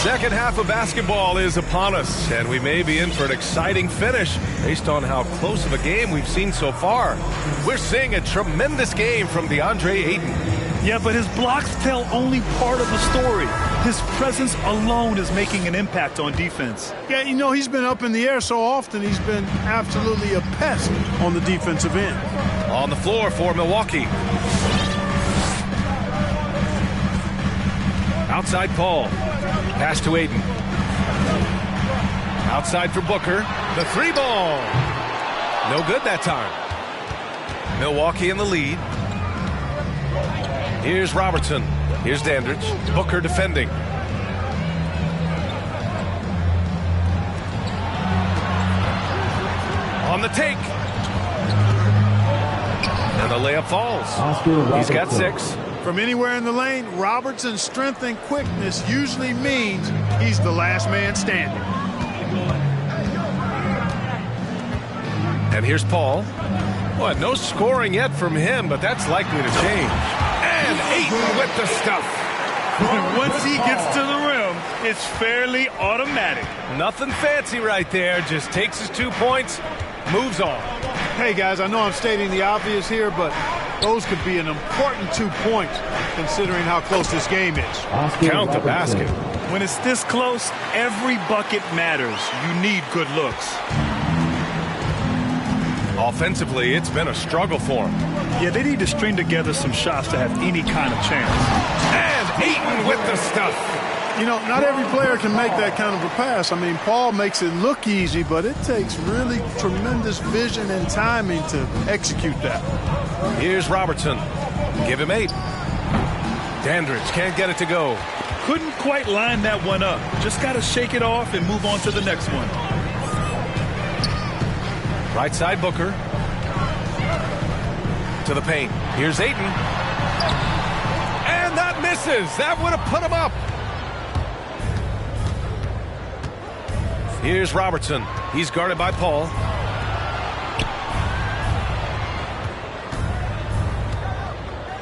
Second half of basketball is upon us, and we may be in for an exciting finish based on how close of a game we've seen so far. We're seeing a tremendous game from DeAndre Ayton. Yeah, but his blocks tell only part of the story. His presence alone is making an impact on defense. Yeah, you know, he's been up in the air so often, he's been absolutely a pest on the defensive end. On the floor for Milwaukee. Outside Paul. Pass to Ayton. Outside for Booker. The 3 ball. No good that time. Milwaukee in the lead. Here's Robertson. Here's Dandridge. Booker defending. On the take. And the layup falls. He's got 6. From anywhere in the lane, Robertson's strength and quickness usually means he's the last man standing. And here's Paul. Well, no scoring yet from him, but that's likely to change. And Ayton with the stuff. Once he gets to the rim, it's fairly automatic. Nothing fancy right there. Just takes his 2 points, moves on. Hey, guys, I know I'm stating the obvious here, but those could be an important 2 points considering how close this game is. Count the basket. When it's this close, every bucket matters. You need good looks. Offensively, it's been a struggle for him. Yeah, they need to string together some shots to have any kind of chance. And Ayton with the stuff. You know, not every player can make that kind of a pass. I mean, Paul makes it look easy, but it takes really tremendous vision and timing to execute that. Here's Robertson. Give him 8. Dandridge can't get it to go. Couldn't quite line that one up. Just got to shake it off and move on to the next one. Right side Booker. To the paint. Here's Ayton. And that misses. That would have put him up. Here's Robertson. He's guarded by Paul.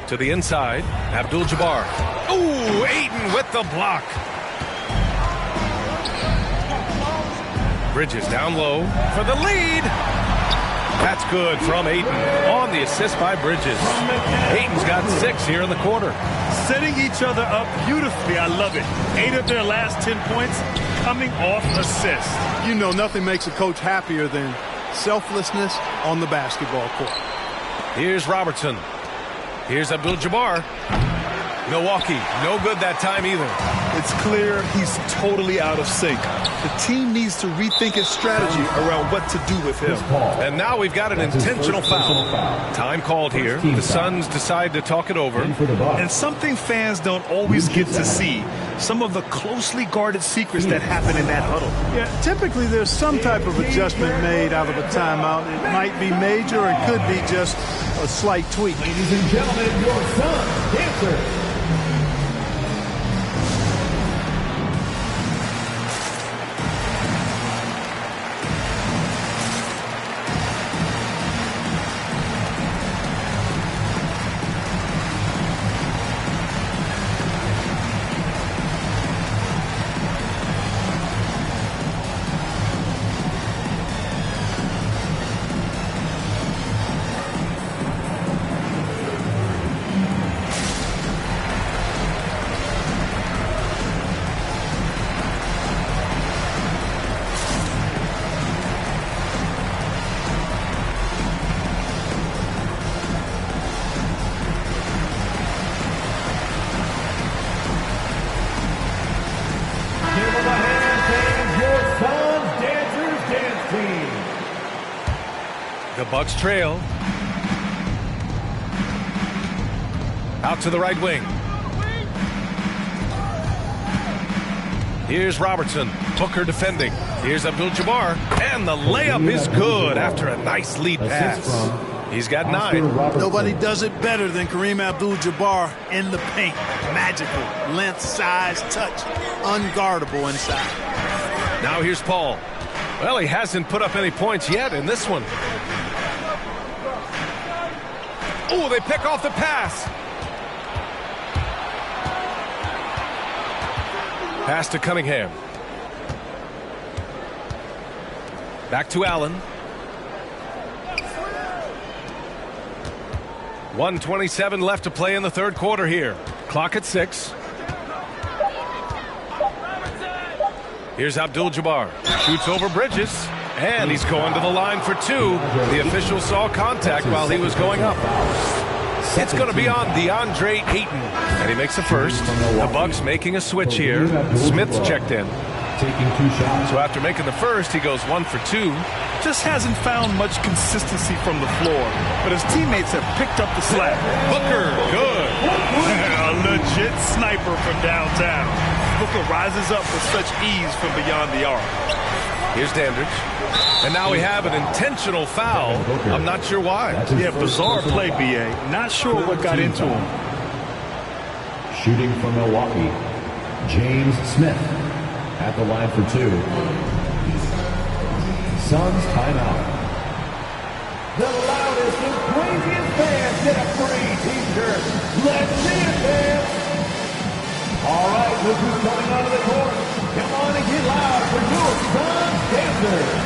To the inside. Abdul-Jabbar. Ooh, Ayton with the block. Bridges down low for the lead. That's good from Ayton on the assist by Bridges. Ayton's got 6 here in the quarter. Setting each other up beautifully. I love it. 8 of their last 10 points coming off assists. You know, nothing makes a coach happier than selflessness on the basketball court. Here's Robertson. Here's Abdul-Jabbar. Milwaukee, no good that time either. It's clear he's totally out of sync. The team needs to rethink its strategy around what to do with him. And now we've got an intentional foul. Time called here. The Suns decide to talk it over. And something fans don't always get to see. Some of the closely guarded secrets that happen in that huddle. Yeah, typically there's some type of adjustment made out of a timeout. It might be major or it could be just a slight tweak. Ladies and gentlemen, your Suns dancers. The Bucks trail. Out to the right wing. Here's Robertson. Booker defending. Here's Abdul-Jabbar. And the layup is good after a nice lead pass. He's got 9. Nobody does it better than Kareem Abdul-Jabbar in the paint. Magical. Length, size, touch. Unguardable inside. Now here's Paul. Well, he hasn't put up any points yet in this one. Oh, they pick off the pass. Pass to Cunningham. Back to Allen. 1:27 left to play in the third quarter here. Clock at 6. Here's Abdul-Jabbar. Shoots over Bridges. And he's going to the line for 2. The official saw contact while he was going up. It's going to be on DeAndre Ayton. And he makes the first. The Bucks making a switch here. Smith's checked in. Taking 2 shots. So after making the first, he goes 1 for 2. Just hasn't found much consistency from the floor, but his teammates have picked up the slack. Booker, good. A legit sniper from downtown. Booker rises up with such ease from beyond the arc. Here's Dandridge. And now we have an intentional foul. I'm not sure why. Yeah, bizarre play, B.A. Not sure what got into him. Shooting from Milwaukee, James Smith at the line for 2. Suns timeout. The loudest and craziest fans get a free t-shirt. Let's see it, fans. All right, look who's coming onto the court. Come on and get loud for your Suns dancers.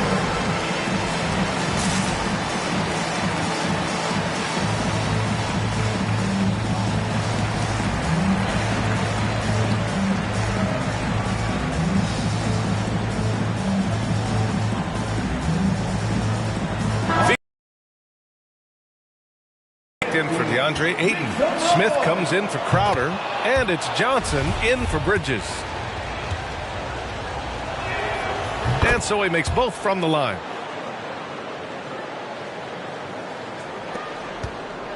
In for DeAndre Ayton. Smith comes in for Crowder, and it's Johnson in for Bridges. And so he makes both from the line.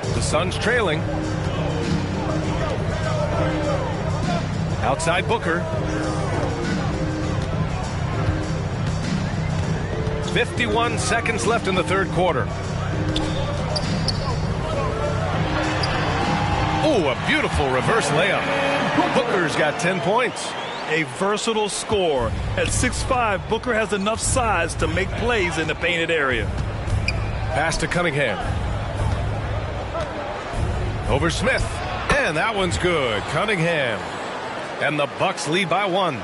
The Suns trailing. Outside Booker. 51 seconds left in the third quarter. Oh, a beautiful reverse layup. Booker's got 10 points. A versatile scorer. At 6'5", Booker has enough size to make plays in the painted area. Pass to Cunningham. Over Smith. And that one's good. Cunningham. And the Bucks lead by 1.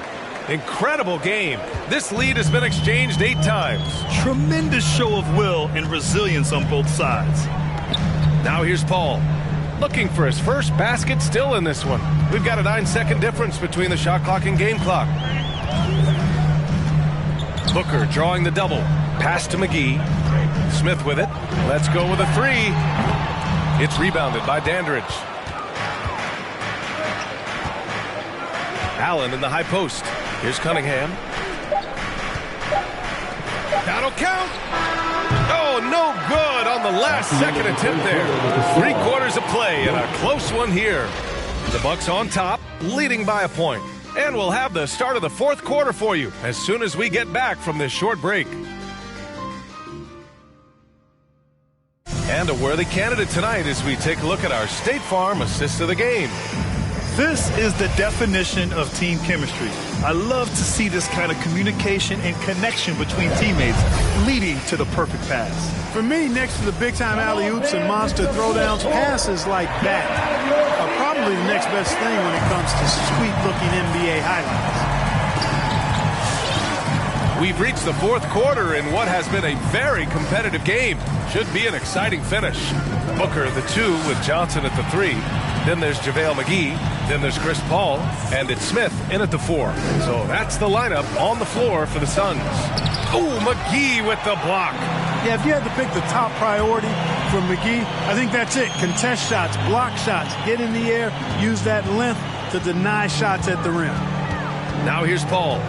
Incredible game. This lead has been exchanged 8 times. Tremendous show of will and resilience on both sides. Now here's Paul. Looking for his first basket still in this one. We've got a 9-second difference between the shot clock and game clock. Booker drawing the double. Pass to McGee. Smith with it. Let's go with a 3. It's rebounded by Dandridge. Allen in the high post. Here's Cunningham. That'll count. Oh, no good on the last second attempt there. 3/4 of play and a close one here. The Bucks on top, leading by a point. And we'll have the start of the fourth quarter for you as soon as we get back from this short break. And a worthy candidate tonight as we take a look at our State Farm assist of the game. This is the definition of team chemistry. I love to see this kind of communication and connection between teammates leading to the perfect pass. For me, next to the big-time alley-oops and monster throwdowns, passes like that are probably the next best thing when it comes to sweet-looking NBA highlights. We've reached the fourth quarter in what has been a very competitive game. Should be an exciting finish. Booker the 2 with Johnson at the 3. Then there's JaVale McGee. Then there's Chris Paul. And it's Smith in at the 4. So that's the lineup on the floor for the Suns. Oh, McGee with the block. Yeah, if you had to pick the top priority for McGee, I think that's it. Contest shots, block shots, get in the air, use that length to deny shots at the rim. Now here's Paul.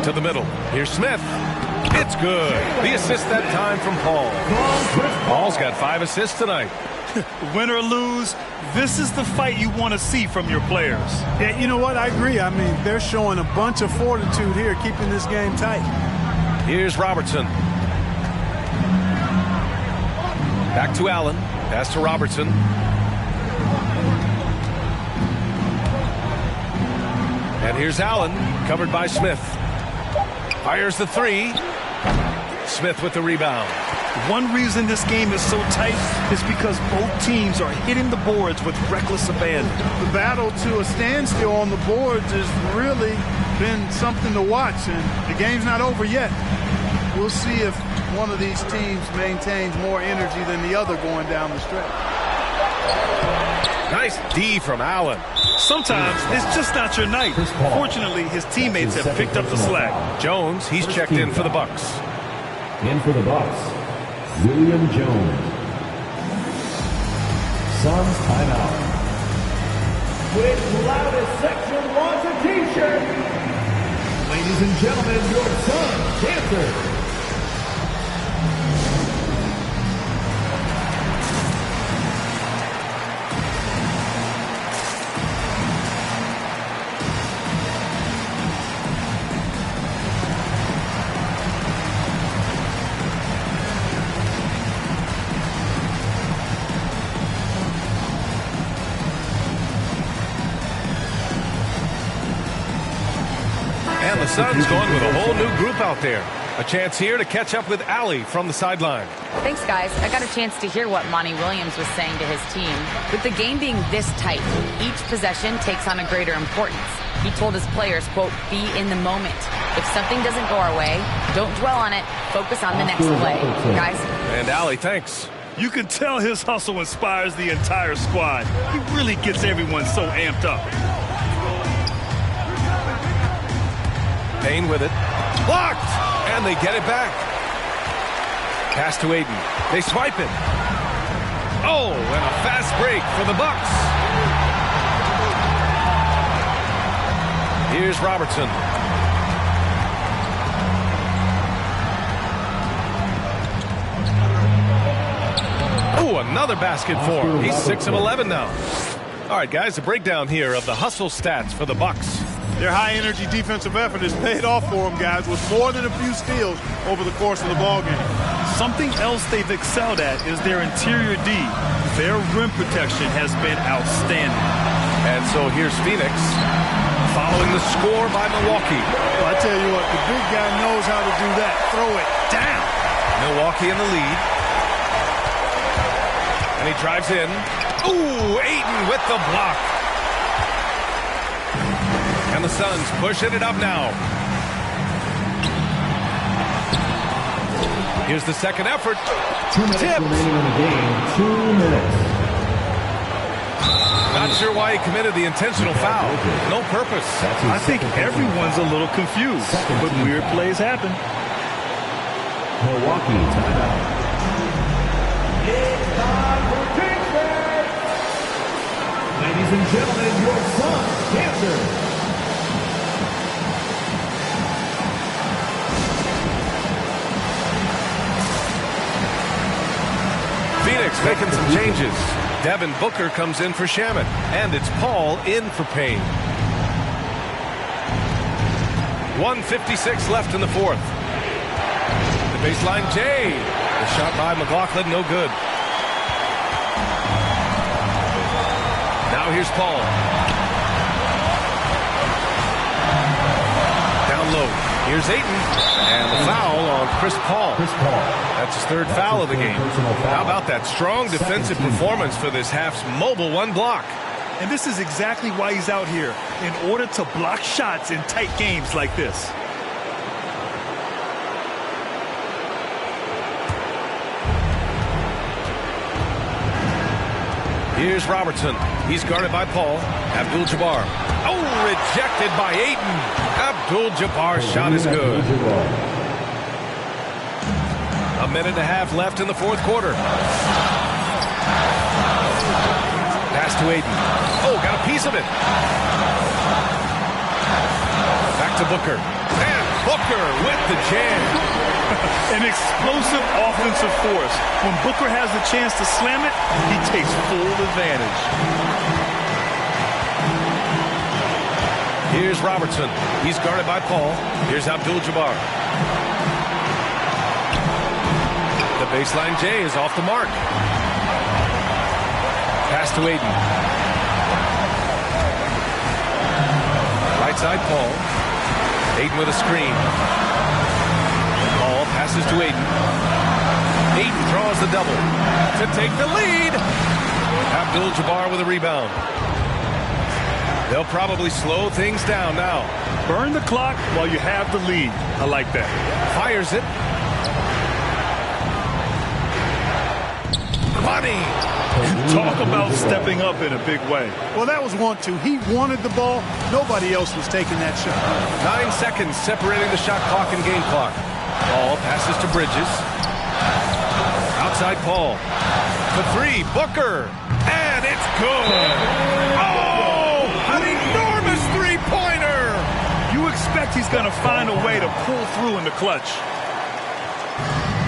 To the middle. Here's Smith. It's good. The assist that time from Paul. Paul's got 5 assists tonight. Win or lose, this is the fight you want to see from your players. Yeah, you know what? I agree. I mean, they're showing a bunch of fortitude here, keeping this game tight. Here's Robertson. Back to Allen. Pass to Robertson. And here's Allen, covered by Smith. Fires the 3. Smith with the rebound. One reason this game is so tight is because both teams are hitting the boards with reckless abandon. The battle to a standstill on the boards has really been something to watch, and the game's not over yet. We'll see if one of these teams maintains more energy than the other going down the stretch. Nice D from Allen. Sometimes it's just not your night. Fortunately, his teammates have picked up the slack. Jones, he's checked in for the Bucks. In for the Bucks, William Jones. Suns timeout. Which loudest section wants a t-shirt? Ladies and gentlemen, your Suns dancer. And the Suns going with a whole new group out there. A chance here to catch up with Allie from the sideline. Thanks, guys. I got a chance to hear what Monty Williams was saying to his team. With the game being this tight, each possession takes on a greater importance. He told his players, quote, be in the moment. If something doesn't go our way, don't dwell on it. Focus on the next play. Guys? And Allie, thanks. You can tell his hustle inspires the entire squad. He really gets everyone so amped up. Payne with it. Blocked! And they get it back. Pass to Ayton. They swipe it. Oh, and a fast break for the Bucks. Here's Robertson. Oh, another basket for him. He's 6 of 11 now. All right, guys, a breakdown here of the hustle stats for the Bucks. Their high-energy defensive effort has paid off for them, guys, with more than a few steals over the course of the ballgame. Something else they've excelled at is their interior D. Their rim protection has been outstanding. And so here's Phoenix following the score by Milwaukee. Well, I tell you what, the big guy knows how to do that. Throw it down. Milwaukee in the lead. And he drives in. Ooh, Ayton with the block. And the Suns pushing it up now. Here's the second effort. 2 minutes remaining in the game. 2 minutes. Not sure why he committed the intentional foul. No purpose. I think everyone's a little confused, but weird plays happen. Milwaukee timeout. It's time for defense. Ladies and gentlemen, your Suns dancers. Phoenix making some changes. Devin Booker comes in for Shamet. And it's Paul in for Payne. 1:56 left in the fourth. The baseline Jay. The shot by McLaughlin, no good. Now here's Paul. Down low. Here's Ayton. And the foul on Chris Paul. That's his third foul of the game. How about that strong defensive performance for this half's mobile one block? And this is exactly why he's out here, in order to block shots in tight games like this. Here's Robertson. He's guarded by Paul. Abdul-Jabbar. Oh, rejected by Ayton. Abdul-Jabbar's shot is good. A minute and a half left in the fourth quarter. Pass to Ayton. Oh, got a piece of it. Back to Booker. And Booker with the jam. An explosive offensive force. When Booker has the chance to slam it, he takes full advantage. Here's Robertson. He's guarded by Paul. Here's Abdul-Jabbar. The baseline J is off the mark. Pass to Ayton. Right side Paul. Ayton with a screen. Paul passes to Ayton. Ayton draws the double to take the lead. Abdul-Jabbar with a rebound. They'll probably slow things down now. Burn the clock while you have the lead. I like that. Fires it. Money. Talk about stepping up in a big way. Well, that was 1-2. He wanted the ball. Nobody else was taking that shot. 9 seconds separating the shot clock and game clock. Paul passes to Bridges. Outside Paul. The three. Booker. And it's good. Oh, an enormous three-pointer. You expect he's going to find a way to pull through in the clutch.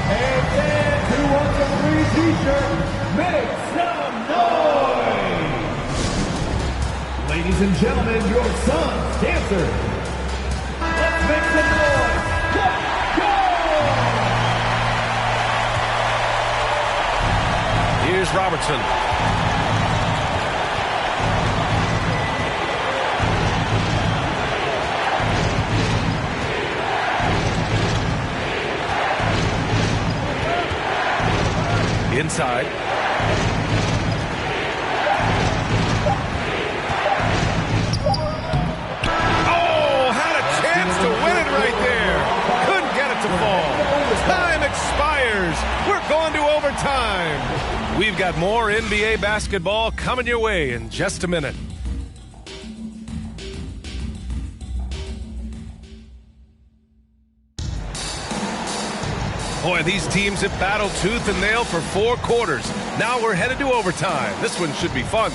And then who wants a free t-shirt? Make some noise! Ladies and gentlemen, your son's dancer. Let's make some noise. Let's go! Here's Robertson. Inside. Oh, had a chance to win it right there. Couldn't get it to fall. Time expires. We're going to overtime. We've got more NBA basketball coming your way in just a minute. Boy, these teams have battled tooth and nail for 4 quarters. Now we're headed to overtime. This one should be fun.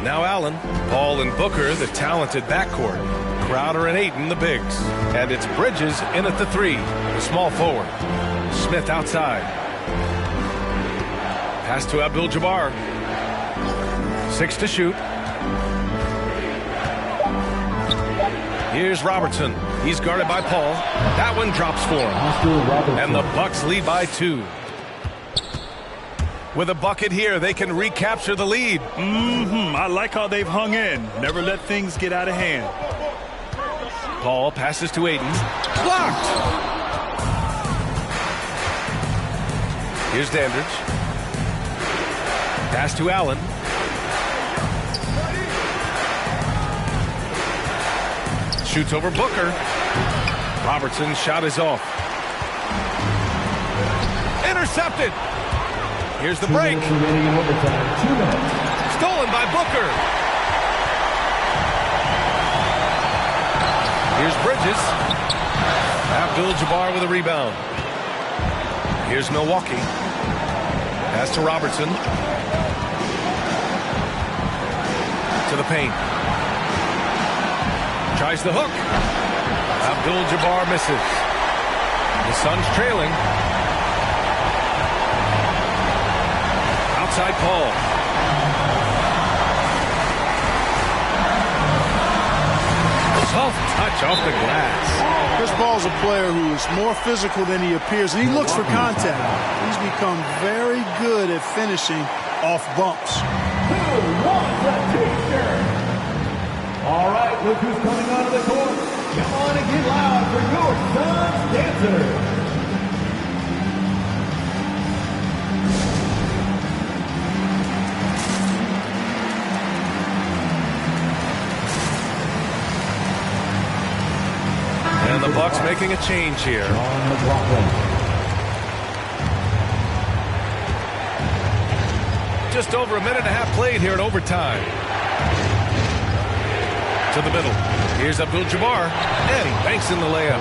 Now Allen, Paul and Booker, the talented backcourt. Crowder and Ayton, the bigs. And it's Bridges in at the 3, the small forward. Smith outside. Pass to Abdul-Jabbar. 6 to shoot. Here's Robertson. He's guarded by Paul. That one drops for him. And the Bucks lead by 2. With a bucket here, they can recapture the lead. I like how they've hung in. Never let things get out of hand. Paul passes to Ayton. Blocked! Here's Dandridge. Pass to Allen. Shoots over Booker. Robertson's shot is off. Intercepted. Here's the break. Stolen by Booker. Here's Bridges. Abdul-Jabbar with a rebound. Here's Milwaukee. Pass to Robertson. To the paint. Tries the hook. Abdul-Jabbar misses. The Suns trailing. Outside Paul. Soft touch off the glass. Chris Paul's a player who is more physical than he appears, and he looks for contact. He's become very good at finishing off bumps. Who wants a t-shirt? All right, look who's coming onto the court. Come on and get loud for your son's dancer. And the Bucks making a change here. Just over a minute and a half played here in overtime. To the middle. Here's Abdul-Jabbar. And he banks in the layup.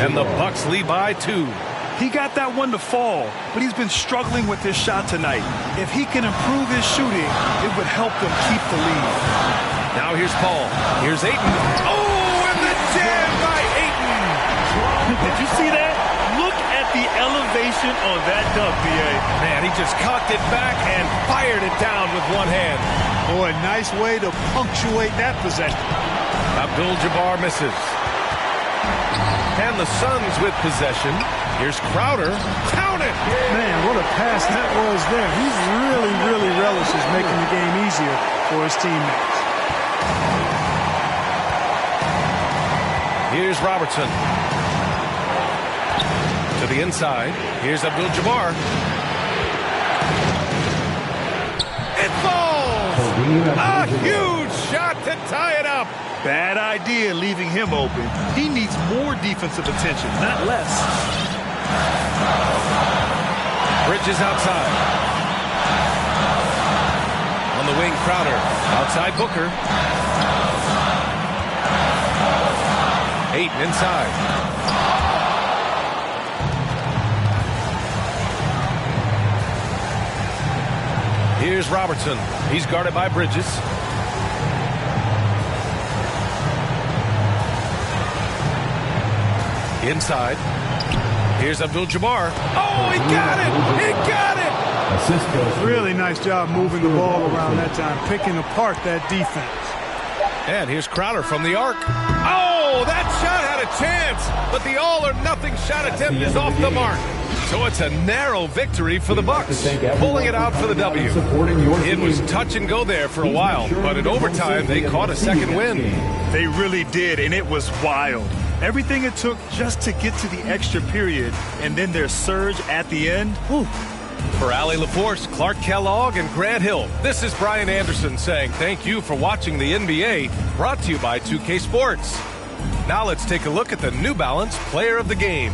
And the Bucks lead by 2. He got that one to fall, but he's been struggling with his shot tonight. If he can improve his shooting, it would help them keep the lead. Now here's Paul. Here's Ayton. Oh, and the jam by Ayton. Did you see that? Look at the elevation on that dunk, B.A. Man, he just cocked it back and fired it down with one hand. Boy, nice way to punctuate that possession. Abdul-Jabbar misses. And the Suns with possession. Here's Crowder. Count it! Man, what a pass that was there. He really relishes making the game easier for his teammates. Here's Robertson. To the inside. Here's Abdul-Jabbar. It falls! A huge shot to tie it up. Bad idea leaving him open. He needs more defensive attention, not less. Bridges outside. On the wing, Crowder. Outside Booker. Ayton inside. Here's Robertson. He's guarded by Bridges. Inside. Here's Abdul-Jabbar. Oh, he got it! He got it! Really nice job moving the ball around that time, picking apart that defense. And here's Crowder from the arc. Oh, that shot had a chance, but the all-or-nothing shot attempt is off the mark. So it's a narrow victory for the Bucks, pulling it out for the W. It was touch and go there for a while, but in overtime, they caught a second win. They really did, and it was wild. Everything it took just to get to the extra period, and then their surge at the end. Whew. For Allie LaForce, Clark Kellogg, and Grant Hill, this is Brian Anderson saying thank you for watching the NBA, brought to you by 2K Sports. Now let's take a look at the New Balance Player of the Game.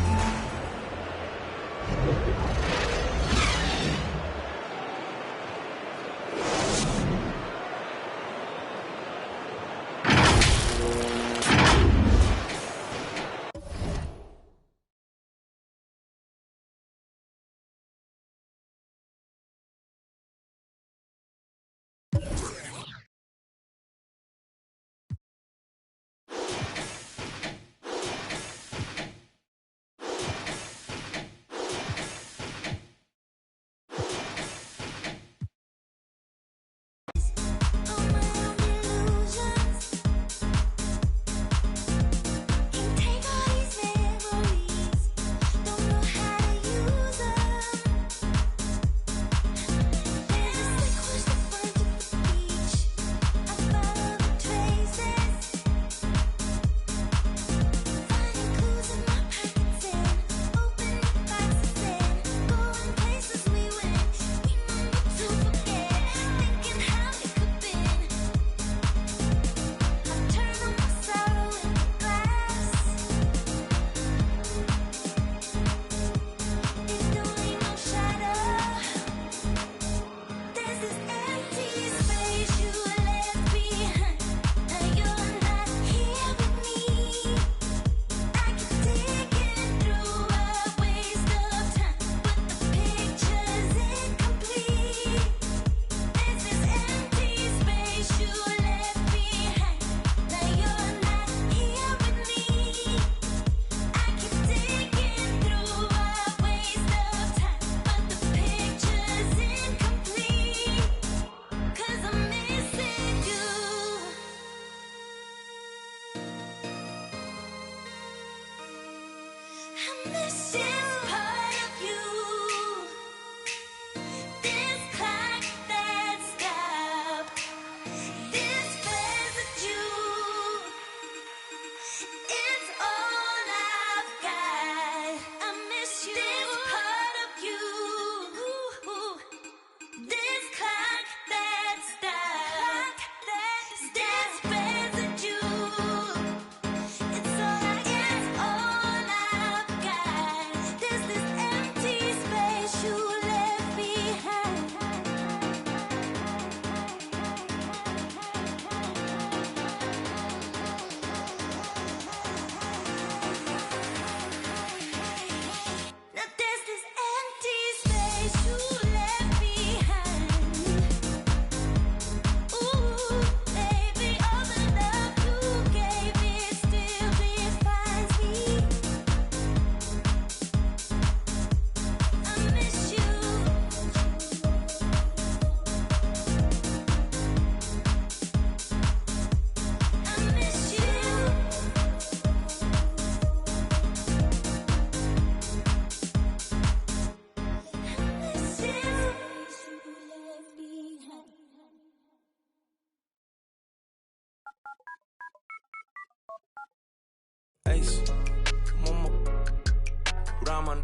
ramen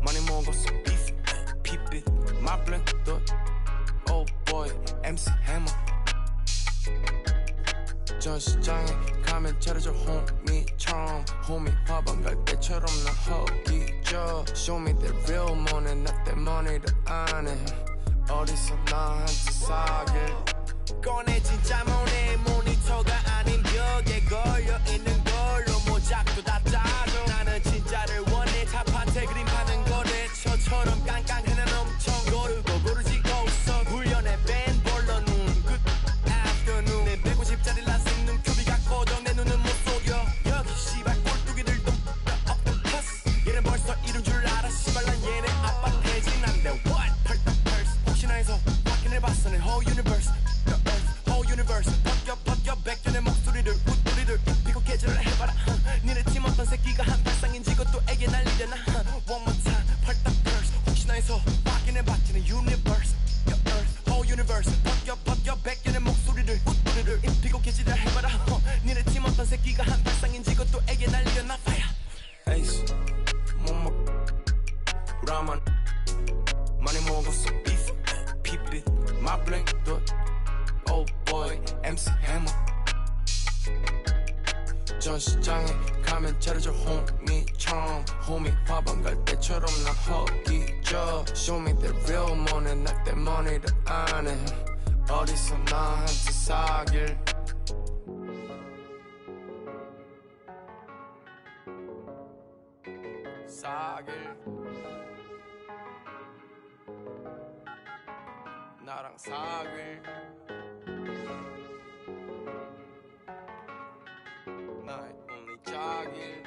많이 먹었어 beef pipit my blend thought oh boy MC Hammer 전시장에 가면 차려줘 호미처럼 호미 화방 갈 때처럼 나 허기져 Show me that real money not that money를 아네 어디서 나한테 사길 꺼내 진짜 모네 모니터가 아닌 벽에 걸려있는 걸로 모작도 다 따져 나는 진짜를 원해 탑한테 그림 파는 거래처처럼 깡깡해 난 엄청 고르고 고르지고 있어 훈련에 밴 벌러 눈 Good afternoon 내 150짜리 라식 눈 큐비가 꺼져 내 눈은 못 속여 여기 씨발 꼴뚜기들도 octopus 얘는 벌써 이룬 줄 알아 씨발 난 얘네 아빠 대진한데 what 펄떡펄스 혹시나 해서 확인해봤어 내 whole universe the earth whole universe 벗겨 백견의 목소리를 웃소리를 입히고 개질을 해봐라 니네 팀 어떤 새끼가 한 발상인지 그것도 애게 날리려나 one more time 펄떡펄스 혹시나 해서 확인해봤지 내 universe the earth whole universe 벗겨 백견의 목소리를 웃소리를 입히고 개질을 해봐라 니네 팀 어떤 새끼가 한 발상인지 그것도 애게 날리려나 fire 에이스 못 먹 라면 많이 먹었어 beef pipit my blank thought oh boy MC Hammer 전시장에 가면 차려줘 호미처럼 호미 화방 갈 때처럼 나 허기져 Show me that real money not that money를 아네 어디서 나한테 사길 나랑 사귈 나의 only 자길